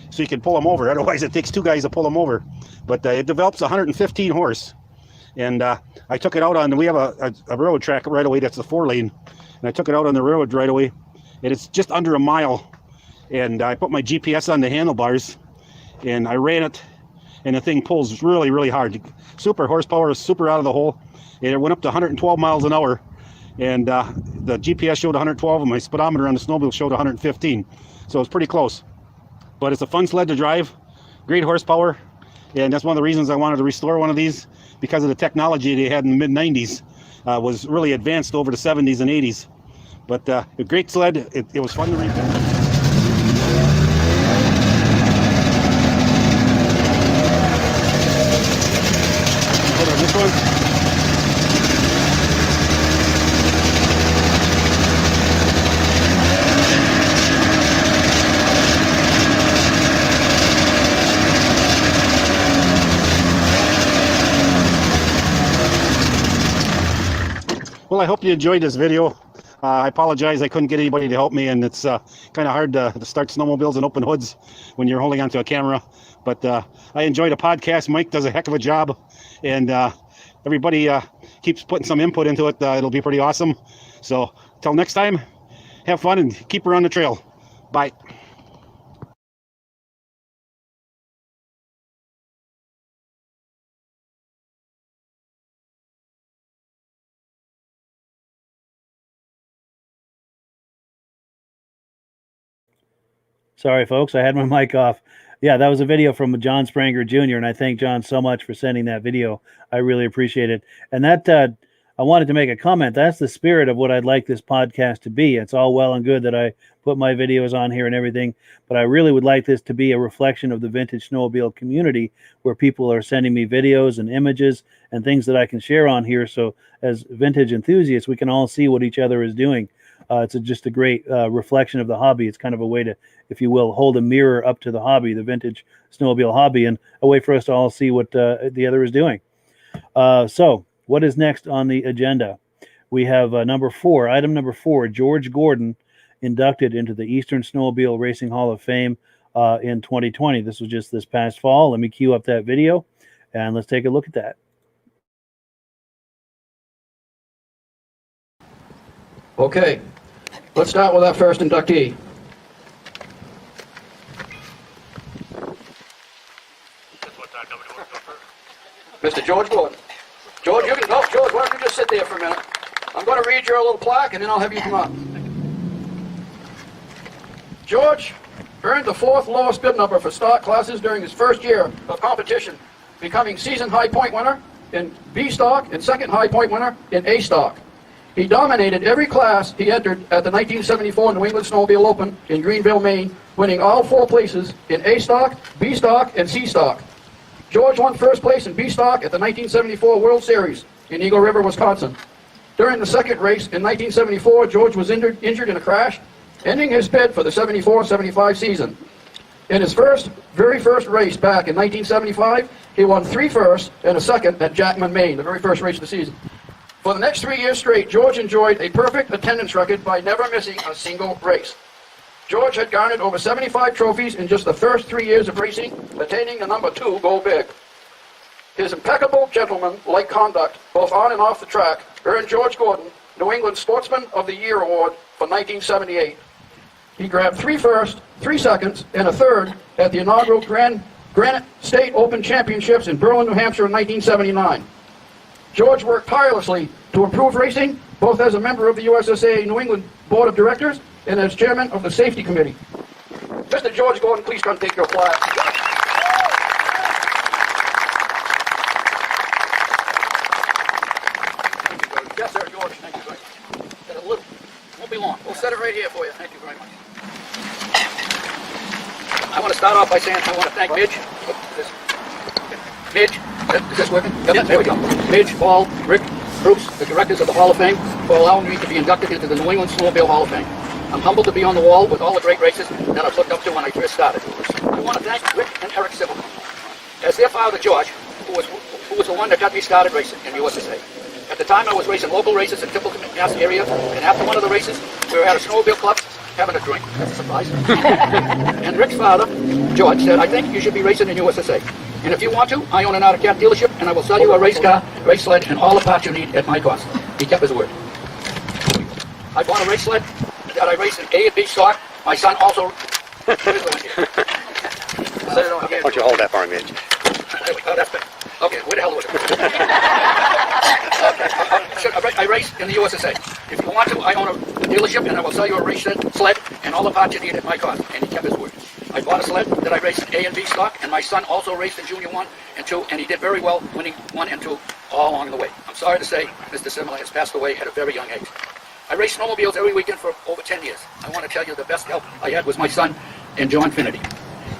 [SPEAKER 5] so you can pull them over. Otherwise, it takes two guys to pull them over. But it develops 115 horse. And I took it out on, we have a railroad track right away that's a 4-lane, and I took it out on the railroad right away, and it's just under a mile. And I put my GPS on the handlebars, and I ran it, and the thing pulls really, really hard. Super horsepower, super out of the hole, and it went up to 112 miles an hour. And the GPS showed 112, and my speedometer on the snowmobile showed 115. So it's pretty close. But it's a fun sled to drive, great horsepower, and that's one of the reasons I wanted to restore one of these, because of the technology they had in the mid-90s was really advanced over the 70s and 80s. But a great sled. It was fun to rebuild. Put on this one. Well, I hope you enjoyed this video. I apologize I couldn't get anybody to help me, and it's kind of hard to start snowmobiles and open hoods when you're holding onto a camera. But I enjoyed the podcast. Mike does a heck of a job, and everybody keeps putting some input into it. It'll be pretty awesome. So until next time, have fun and keep her on the trail. Bye.
[SPEAKER 1] Sorry, folks, I had my mic off. Yeah, that was a video from John Spranger Jr., and I thank John so much for sending that video. I really appreciate it. And that I wanted to make a comment. That's the spirit of what I'd like this podcast to be. It's all well and good that I put my videos on here and everything, but I really would like this to be a reflection of the vintage snowmobile community, where people are sending me videos and images and things that I can share on here. So as vintage enthusiasts, we can all see what each other is doing. It's just a great reflection of the hobby. It's kind of a way to, if you will, hold a mirror up to the hobby, the vintage snowmobile hobby, and a way for us to all see what the other is doing. So what is next on the agenda? We have number 4, item number 4, George Gordon inducted into the Eastern Snowmobile Racing Hall of Fame in 2020. This was just this past fall. Let me cue up that video, and let's take a look at that.
[SPEAKER 6] Okay, let's start with our first inductee. Mr. George Gordon. George, you can go. George, why don't you just sit there for a minute? I'm going to read your little plaque, and then I'll have you come up. George earned the 4th lowest bid number for stock classes during his first year of competition, becoming season high point winner in B stock and second high point winner in A stock. He dominated every class he entered at the 1974 New England Snowmobile Open in Greenville, Maine, winning all 4 places in A stock, B stock, and C stock. George won first place in B stock at the 1974 World Series in Eagle River, Wisconsin. During the second race in 1974, George was injured in a crash, ending his bid for the 74-75 season. In his very first race back in 1975, he won 3 firsts and a second at Jackman, Maine, the very first race of the season. For the next 3 years straight, George enjoyed a perfect attendance record by never missing a single race. George had garnered over 75 trophies in just the first 3 years of racing, attaining the number 2 Gold Big. His impeccable gentleman-like conduct, both on and off the track, earned George Gordon New England Sportsman of the Year Award for 1978. He grabbed 3 firsts, 3 seconds, and a third at the inaugural Granite State Open Championships in Berlin, New Hampshire in 1979. George worked tirelessly to improve racing, both as a member of the USSA New England Board of Directors and as chairman of the Safety Committee. Mr. George Gordon, please come take your plaque. Yes, sir, George. Thank you very much. Get a little. Won't be long. We'll set it right here for you. Thank you very much. I want to start off by saying I want to thank Midge. Midge, is this working? Yep, there we go. Midge, Paul, Rick, Bruce, the directors of the Hall of Fame, for allowing me to be inducted into the New England Snowmobile Hall of Fame. I'm humbled to be on the wall with all the great races that I've looked up to when I first started. I want to thank Rick and Eric Sybil. As their father, George, who was the one that got me started racing in USSA. At the time, I was racing local races in Tipton, Mass area, and after one of the races, we were at a snowmobile club having a drink. That's a surprise. And Rick's father, George, said, I think you should be racing in USSA. And if you want to, I own an auto cat dealership, and I will sell you a race car, race sled, and all the parts you need at my cost. He kept his word. I bought a race sled that I raced in A and B stock. My son also... Why
[SPEAKER 7] don't you hold that for me, Mitch?
[SPEAKER 6] Oh, that's better. Okay, where the hell was it? I race in the USSA. If you want to, I own a dealership, and I will sell you a race sled and all the parts you need at my cost. And he kept his word. I bought a sled that I raced in A and B stock, and my son also raced in Junior 1 and 2, and he did very well, winning 1 and 2 all along the way. I'm sorry to say, Mr. Simila has passed away at a very young age. I raced snowmobiles every weekend for over 10 years. I want to tell you the best help I had was my son and John Finity.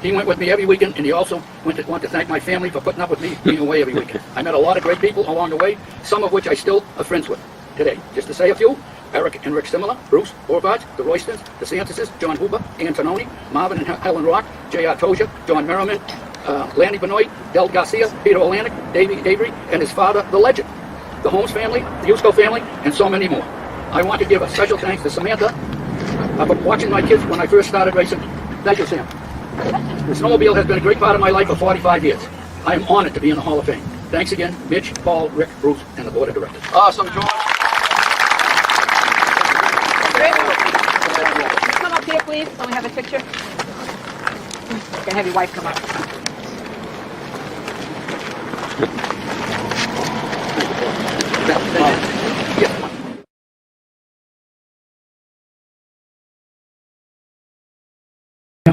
[SPEAKER 6] He went with me every weekend, and he also want to thank my family for putting up with me being away every weekend. I met a lot of great people along the way, some of which I still are friends with today. Just to say a few, Eric and Rick Simila, Bruce Orvard, the Roystons, the Santises, John Huber, Ann Tononi, Marvin and Helen Rock, J.R. Toja, John Merriman, Lanny Benoit, Del Garcia, Peter Olanek, Davey Avery, and his father, the legend, the Holmes family, the Usco family, and so many more. I want to give a special thanks to Samantha for watching my kids when I first started racing. Thank you, Sam. The snowmobile has been a great part of my life for 45 years. I am honored to be in the Hall of Fame. Thanks again, Mitch, Paul, Rick, Bruce, and the Board of Directors. Awesome, George.
[SPEAKER 8] Come up here, please. Let me have a picture. You can have your wife come up.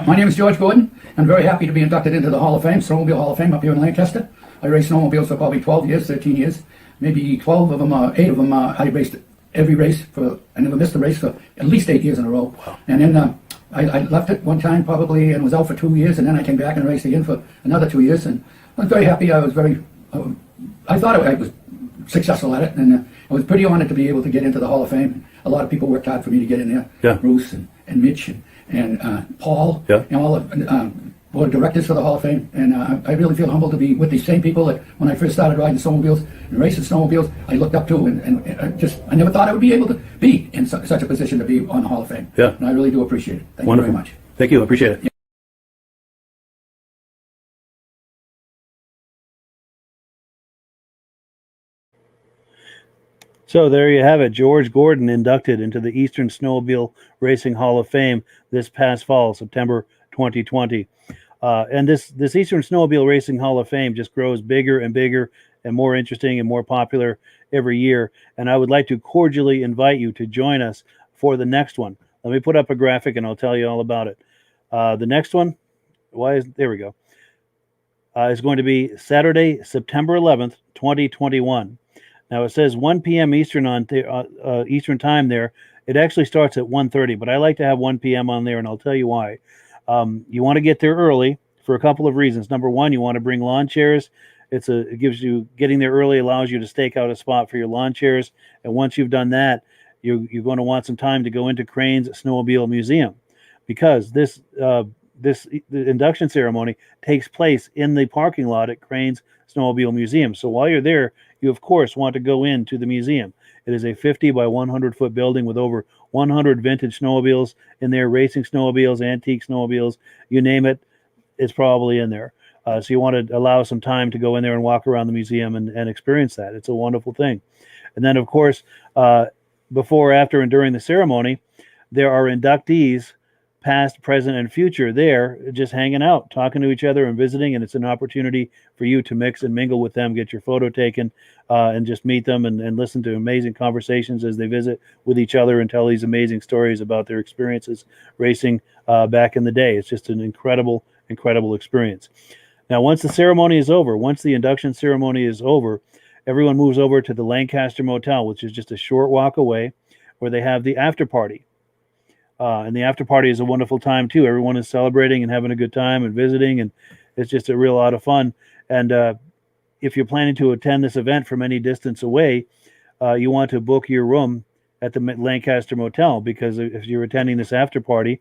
[SPEAKER 9] My name is George Gordon. I'm very happy to be inducted into the Hall of Fame, Snowmobile Hall of Fame up here in Lancaster. I raced snowmobiles for probably 12 years, 13 years. Maybe 12 of them, 8 of them, I raced every race. I never missed a race for at least 8 years in a row. Wow. And then I left it one time probably and was out for 2 years, and then I came back and raced again for another 2 years. And I was very happy. I thought I was successful at it, and I was pretty honored to be able to get into the Hall of Fame. A lot of people worked hard for me to get in there. Yeah. Bruce and Mitch and Paul, yeah, and all the board of directors for the Hall of Fame. And I really feel humbled to be with these same people that when I first started riding snowmobiles and racing snowmobiles, I looked up to, and I never thought I would be able to be in such a position to be on the Hall of Fame. Yeah. And I really do appreciate it. Thank Wonderful. You very much.
[SPEAKER 1] Thank you. I appreciate it. Yeah. So there you have it. George Gordon inducted into the Eastern Snowmobile Racing Hall of Fame this past fall, September 2020. And this Eastern Snowmobile Racing Hall of Fame just grows bigger and bigger and more interesting and more popular every year. And I would like to cordially invite you to join us for the next one. Let me put up a graphic and I'll tell you all about it. The next one, there we go, is going to be Saturday, September 11th, 2021. Now it says 1 p.m. Eastern on Eastern time there. It actually starts at 1:30, but I like to have 1 p.m. on there, and I'll tell you why. You want to get there early for a couple of reasons. Number one, you want to bring lawn chairs. It gives you, getting there early allows you to stake out a spot for your lawn chairs. And once you've done that, you're going to want some time to go into Crane's Snowmobile Museum, because the induction ceremony takes place in the parking lot at Crane's Snowmobile Museum. So while you're there, you of course want to go into the museum. It is a 50 by 100 foot building with over 100 vintage snowmobiles in there, racing snowmobiles, antique snowmobiles, you name it, it's probably in there. So you want to allow some time to go in there and walk around the museum and experience that. It's a wonderful thing. And then, of course, before, after, and during the ceremony, there are inductees, past, present, and future, there just hanging out, talking to each other and visiting. And it's an opportunity for you to mix and mingle with them, get your photo taken, and just meet them and listen to amazing conversations as they visit with each other and tell these amazing stories about their experiences racing back in the day. It's just an incredible experience. Now, once the ceremony is over, once the induction ceremony is over, everyone moves over to the Lancaster Motel, which is just a short walk away, where they have the after party. And the after party is a wonderful time too. Everyone is celebrating and having a good time and visiting, and it's just a real lot of fun. And if you're planning to attend this event from any distance away, you want to book your room at the Lancaster Motel, because if you're attending this after party,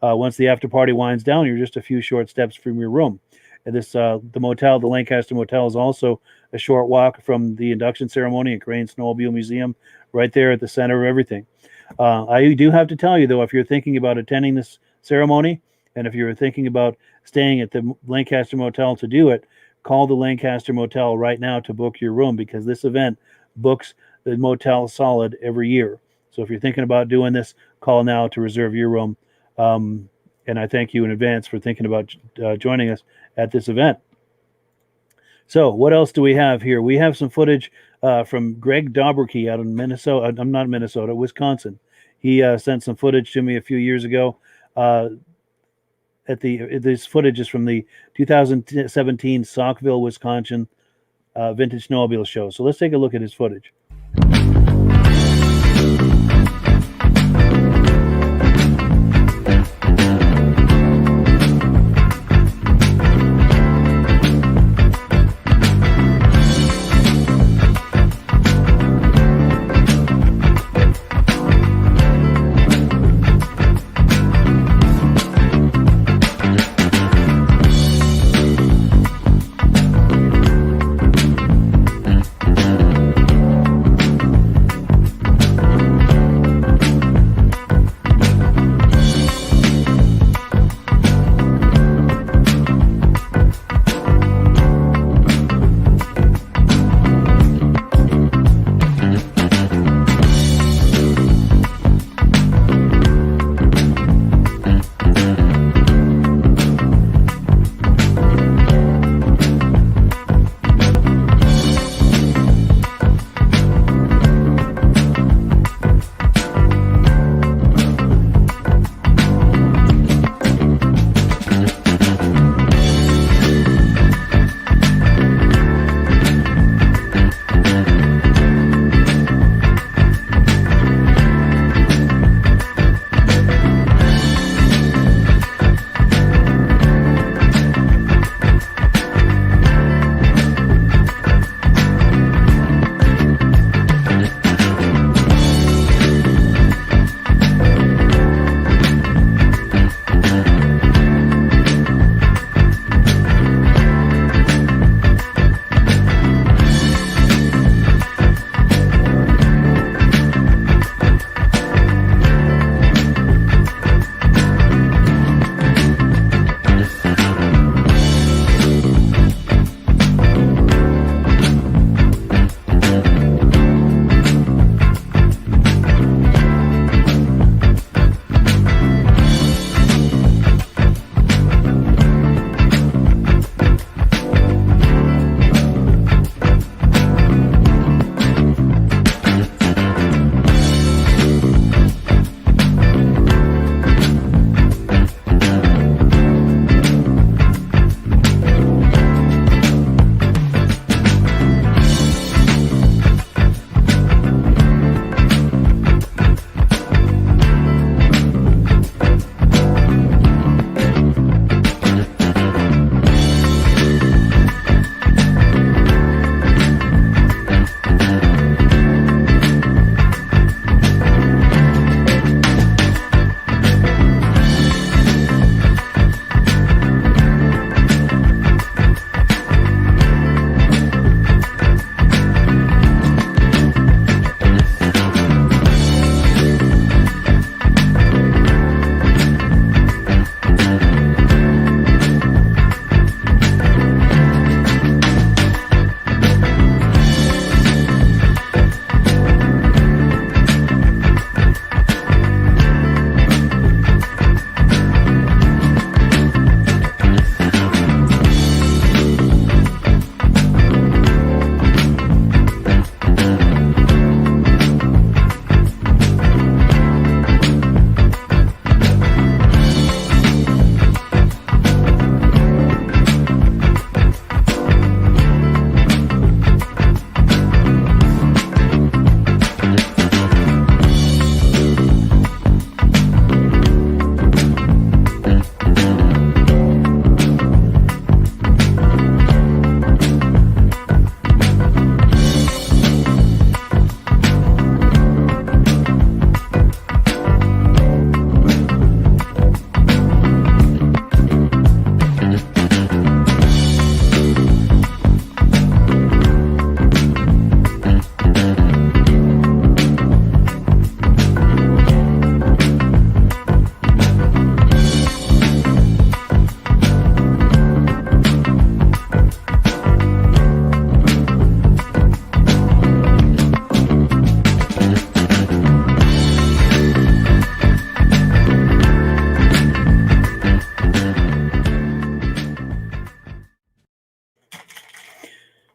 [SPEAKER 1] once the after party winds down, you're just a few short steps from your room. And the motel, the Lancaster Motel, is also a short walk from the induction ceremony at Crane's Snowmobile Museum, right there at the center of everything. I do have to tell you, though, if you're thinking about attending this ceremony, and if you're thinking about staying at the Lancaster Motel to do it, call the Lancaster Motel right now to book your room, because this event books the motel solid every year. So if you're thinking about doing this, call now to reserve your room. And I thank you in advance for thinking about joining us at this event. So what else do we have here? We have some footage from Greg Dobberke out in Minnesota. I'm not Minnesota, Wisconsin. He sent some footage to me a few years ago. This footage is from the 2017 Saukville, Wisconsin Vintage Snowmobile show. So let's take a look at his footage.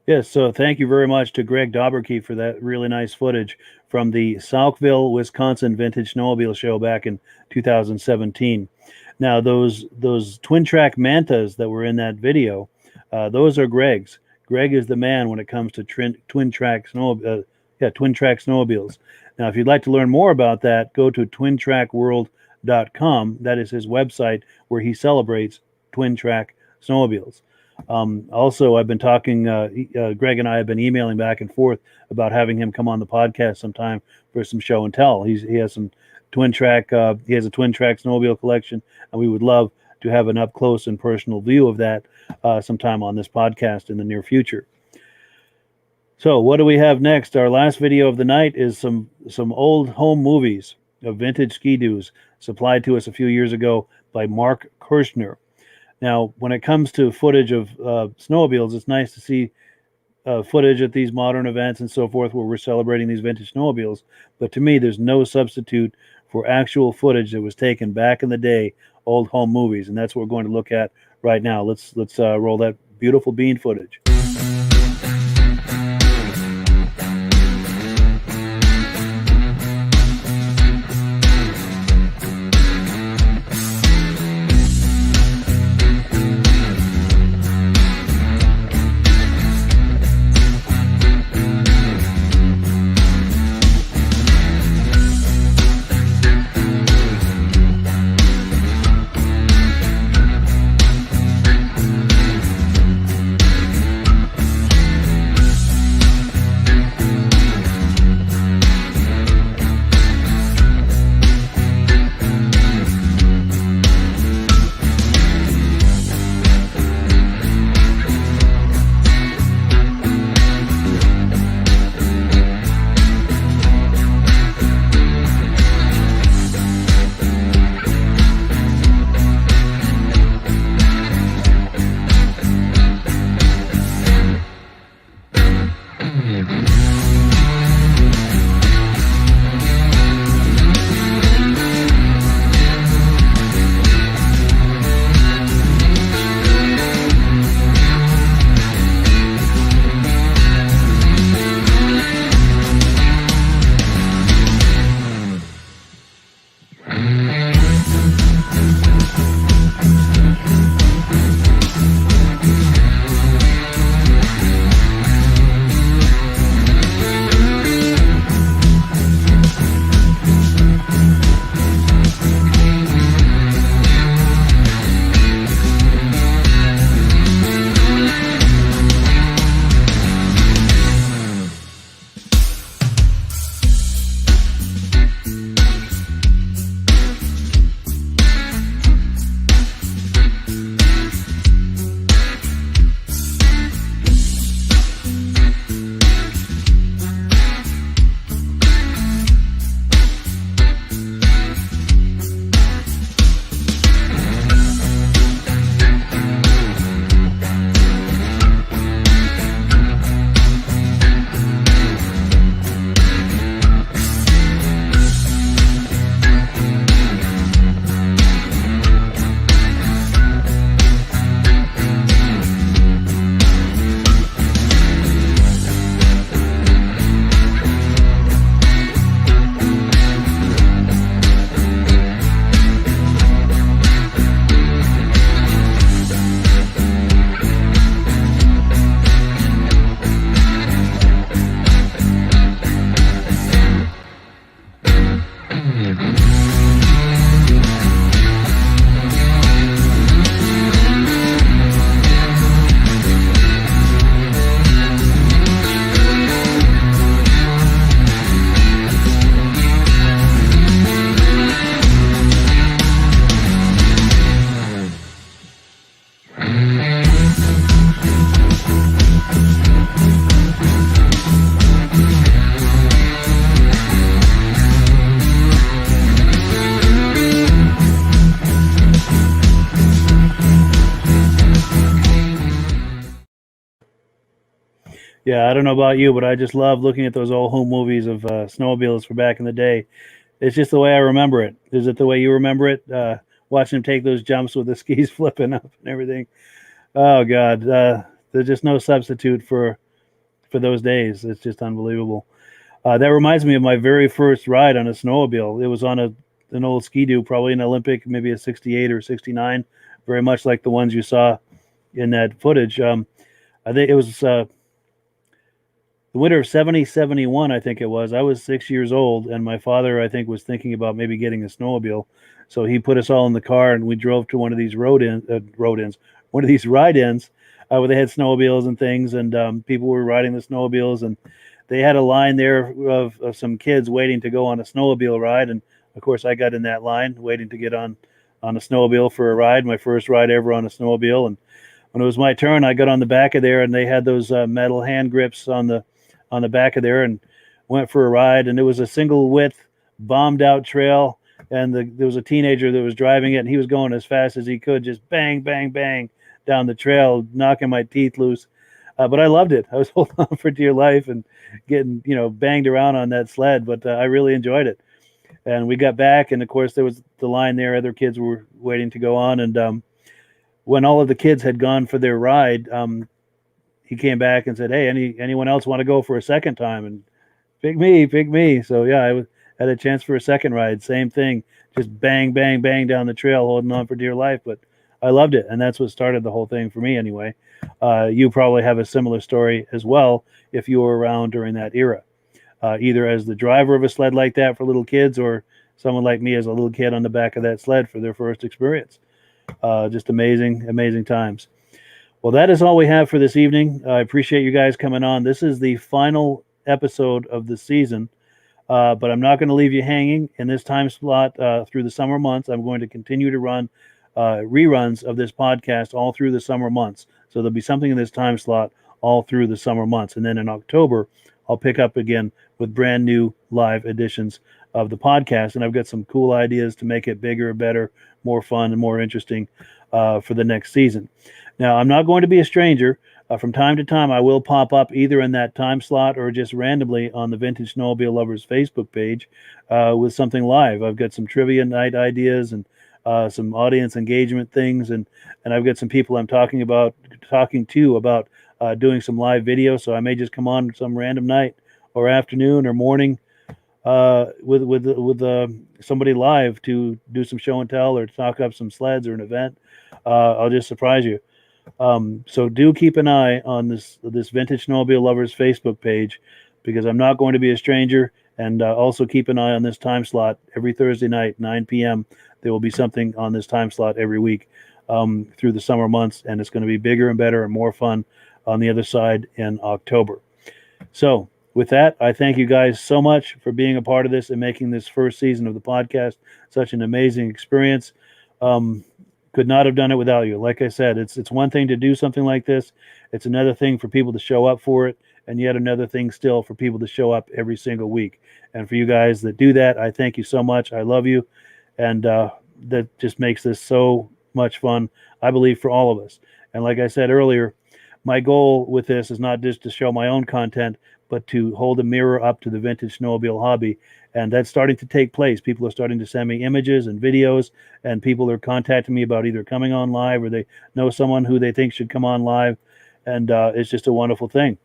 [SPEAKER 1] Yes, so thank you very much to Greg Dobberke for that really nice footage from the Saukville, Wisconsin Vintage Snowmobile Show back in 2017. Now, those twin track Mantas that were in that video, those are Greg's. Greg is the man when it comes to twin track snowmobiles. Now, if you'd like to learn more about that, go to twintrackworld.com. That is his website where he celebrates twin track snowmobiles. Also, I've been talking, Greg and I have been emailing back and forth about having him come on the podcast sometime for some show and tell. He has some twin track, he has a twin track snowmobile collection, and we would love to have an up close and personal view of that sometime on this podcast in the near future. So what do we have next? Our last video of the night is some old home movies of vintage ski-doos supplied to us a few years ago by Mark Kirschtner. Now, when it comes to footage of snowmobiles, it's nice to see footage at these modern events and so forth where we're celebrating these vintage snowmobiles. But to me, there's no substitute for actual footage that was taken back in the day, old home movies. And that's what we're going to look at right now. Let's roll that beautiful bean footage. Yeah, I don't know about you, but I just love looking at those old home movies of snowmobiles for back in the day. It's just the way I remember it. Is it the way you remember it? Watching them take those jumps with the skis flipping up and everything. Oh God, there's just no substitute for for those days. It's just unbelievable. That reminds me of my very first ride on a snowmobile. It was on an old Ski-Doo, probably an Olympic, maybe a 68 or 69, very much like the ones you saw in that footage. I think it was the winter of 71, I think it was. I was 6 years old, and my father, I think, was thinking about maybe getting a snowmobile. So he put us all in the car, and we drove to one of these one of these ride-ins where they had snowmobiles and things, and people were riding the snowmobiles, and they had a line there of some kids waiting to go on a snowmobile ride. And of course, I got in that line waiting to get on a snowmobile for a ride, my first ride ever on a snowmobile. And when it was my turn, I got on the back of there, and they had those metal hand grips on the back of there, and went for a ride. And it was a single width, bombed out trail. And there was a teenager that was driving it, and he was going as fast as he could, just bang, bang, bang down the trail, knocking my teeth loose. But I loved it. I was holding on for dear life and getting, banged around on that sled. But I really enjoyed it. And we got back, and of course there was the line there. Other kids were waiting to go on. And when all of the kids had gone for their ride, he came back and said, "Hey, anyone else want to go for a second time?" And pick me. So yeah, I had a chance for a second ride. Same thing, just bang, bang, bang down the trail, holding on for dear life. But I loved it, and that's what started the whole thing for me anyway. You probably have a similar story as well if you were around during that era, either as the driver of a sled like that for little kids, or someone like me as a little kid on the back of that sled for their first experience. Just amazing times. Well, that is all we have for this evening. I appreciate you guys coming on. This is the final episode of the season, but I'm not going to leave you hanging in this time slot through the summer months. I'm going to continue to run reruns of this podcast all through the summer months. So there'll be something in this time slot all through the summer months. And then in October, I'll pick up again with brand new live editions of the podcast. And I've got some cool ideas to make it bigger, better, more fun, and more interesting for the next season. Now, I'm not going to be a stranger. From time to time, I will pop up either in that time slot or just randomly on the Vintage Snowmobile Lovers Facebook page with something live. I've got some trivia night ideas and some audience engagement things, and I've got some people I'm talking to about doing some live video. So I may just come on some random night or afternoon or morning with somebody live to do some show and tell or talk up some sleds or an event. I'll just surprise you. So do keep an eye on this Vintage Snowmobile Lovers Facebook page, because I'm not going to be a stranger. And also keep an eye on this time slot every Thursday night, 9 p.m. There will be something on this time slot every week through the summer months, and it's going to be bigger and better and more fun on the other side in October. So with that, I thank you guys so much for being a part of this and making this first season of the podcast such an amazing experience. Could not have done it without you. Like I said, it's one thing to do something like this. It's another thing for people to show up for it, and yet another thing still for people to show up every single week. And for you guys that do that, I thank you so much. I love you. And that just makes this so much fun, I believe, for all of us. And like I said earlier, my goal with this is not just to show my own content, but to hold a mirror up to the vintage snowmobile hobby. And that's starting to take place. People are starting to send me images and videos, and people are contacting me about either coming on live or they know someone who they think should come on live. And it's just a wonderful thing.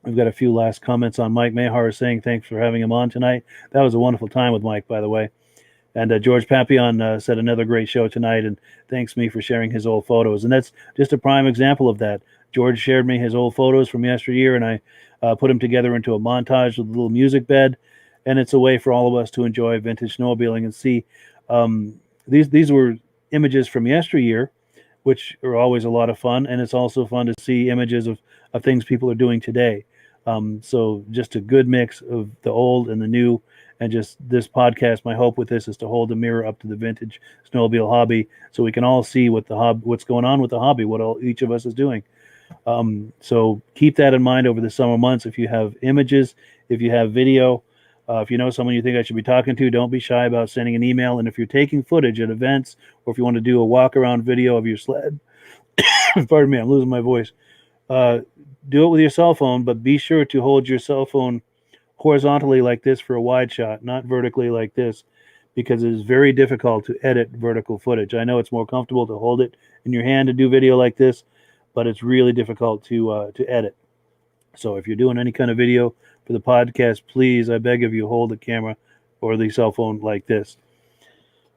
[SPEAKER 1] We've got a few last comments on Mike Meagher saying thanks for having him on tonight. That was a wonderful time with Mike, by the way. And George Papillon said another great show tonight and thanks me for sharing his old photos. And that's just a prime example of that. George shared me his old photos from yesteryear, and I put them together into a montage with a little music bed. And it's a way for all of us to enjoy vintage snowmobiling and see. These were images from yesteryear, which are always a lot of fun. And it's also fun to see images of things people are doing today. So just a good mix of the old and the new. And just this podcast, my hope with this is to hold a mirror up to the vintage snowmobile hobby so we can all see what's going on with the hobby, what each of us is doing. So keep that in mind over the summer months. If you have images, if you have video, if you know someone you think I should be talking to, don't be shy about sending an email. And if you're taking footage at events, or if you want to do a walk around video of your sled, pardon me, I'm losing my voice. Do it with your cell phone, but be sure to hold your cell phone horizontally like this for a wide shot, not vertically like this, because it is very difficult to edit vertical footage. I know it's more comfortable to hold it in your hand to do video like this, but it's really difficult to edit. So if you're doing any kind of video for the podcast, please, I beg of you, hold the camera or the cell phone like this.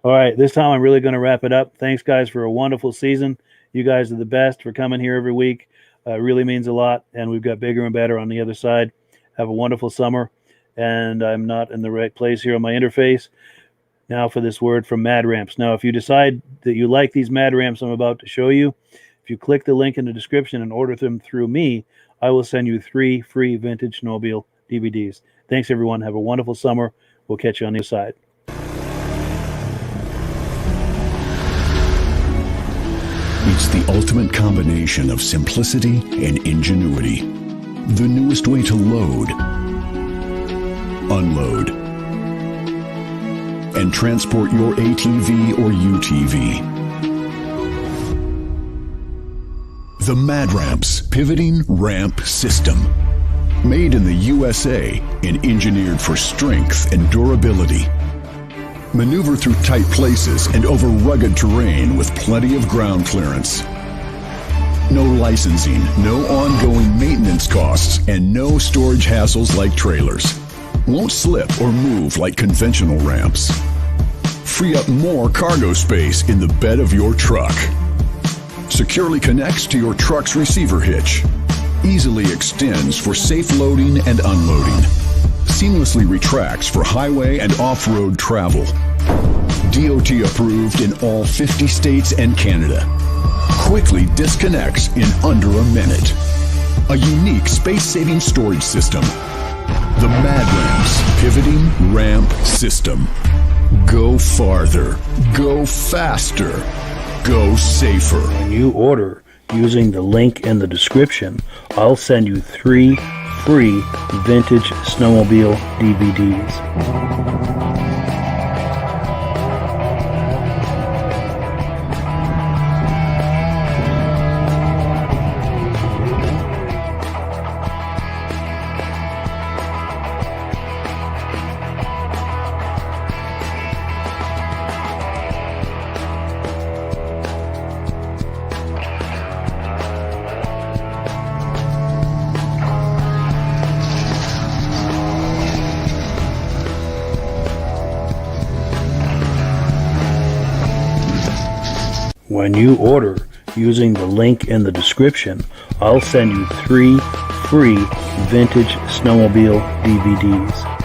[SPEAKER 1] All right, this time I'm really going to wrap it up. Thanks, guys, for a wonderful season. You guys are the best for coming here every week. It really means a lot, and we've got bigger and better on the other side. Have a wonderful summer, and I'm not in the right place here on my interface. Now for this word from Mad Ramps. Now, if you decide that you like these Mad Ramps I'm about to show you, if you click the link in the description and order them through me, I will send you 3 free Vintage Snowmobile DVDs. Thanks, everyone. Have a wonderful summer. We'll catch you on the other side.
[SPEAKER 7] It's the ultimate combination of simplicity and ingenuity. The newest way to load, unload, and transport your ATV or UTV. The Mad Ramps Pivoting Ramp System. Made in the USA and engineered for strength and durability. Maneuver through tight places and over rugged terrain with plenty of ground clearance. No licensing, no ongoing maintenance costs, and no storage hassles like trailers. Won't slip or move like conventional ramps. Free up more cargo space in the bed of your truck. Securely connects to your truck's receiver hitch. Easily extends for safe loading and unloading. Seamlessly retracts for highway and off-road travel. DOT approved in all 50 states and Canada. Quickly disconnects in under a minute. A unique space-saving storage system. The Mad Ramps Pivoting Ramp System. Go farther. Go faster. Go safer.
[SPEAKER 1] When you order using the link in the description, I'll send you 3 free Vintage Snowmobile DVDs. When you order using the link in the description, I'll send you 3 free Vintage Snowmobile DVDs.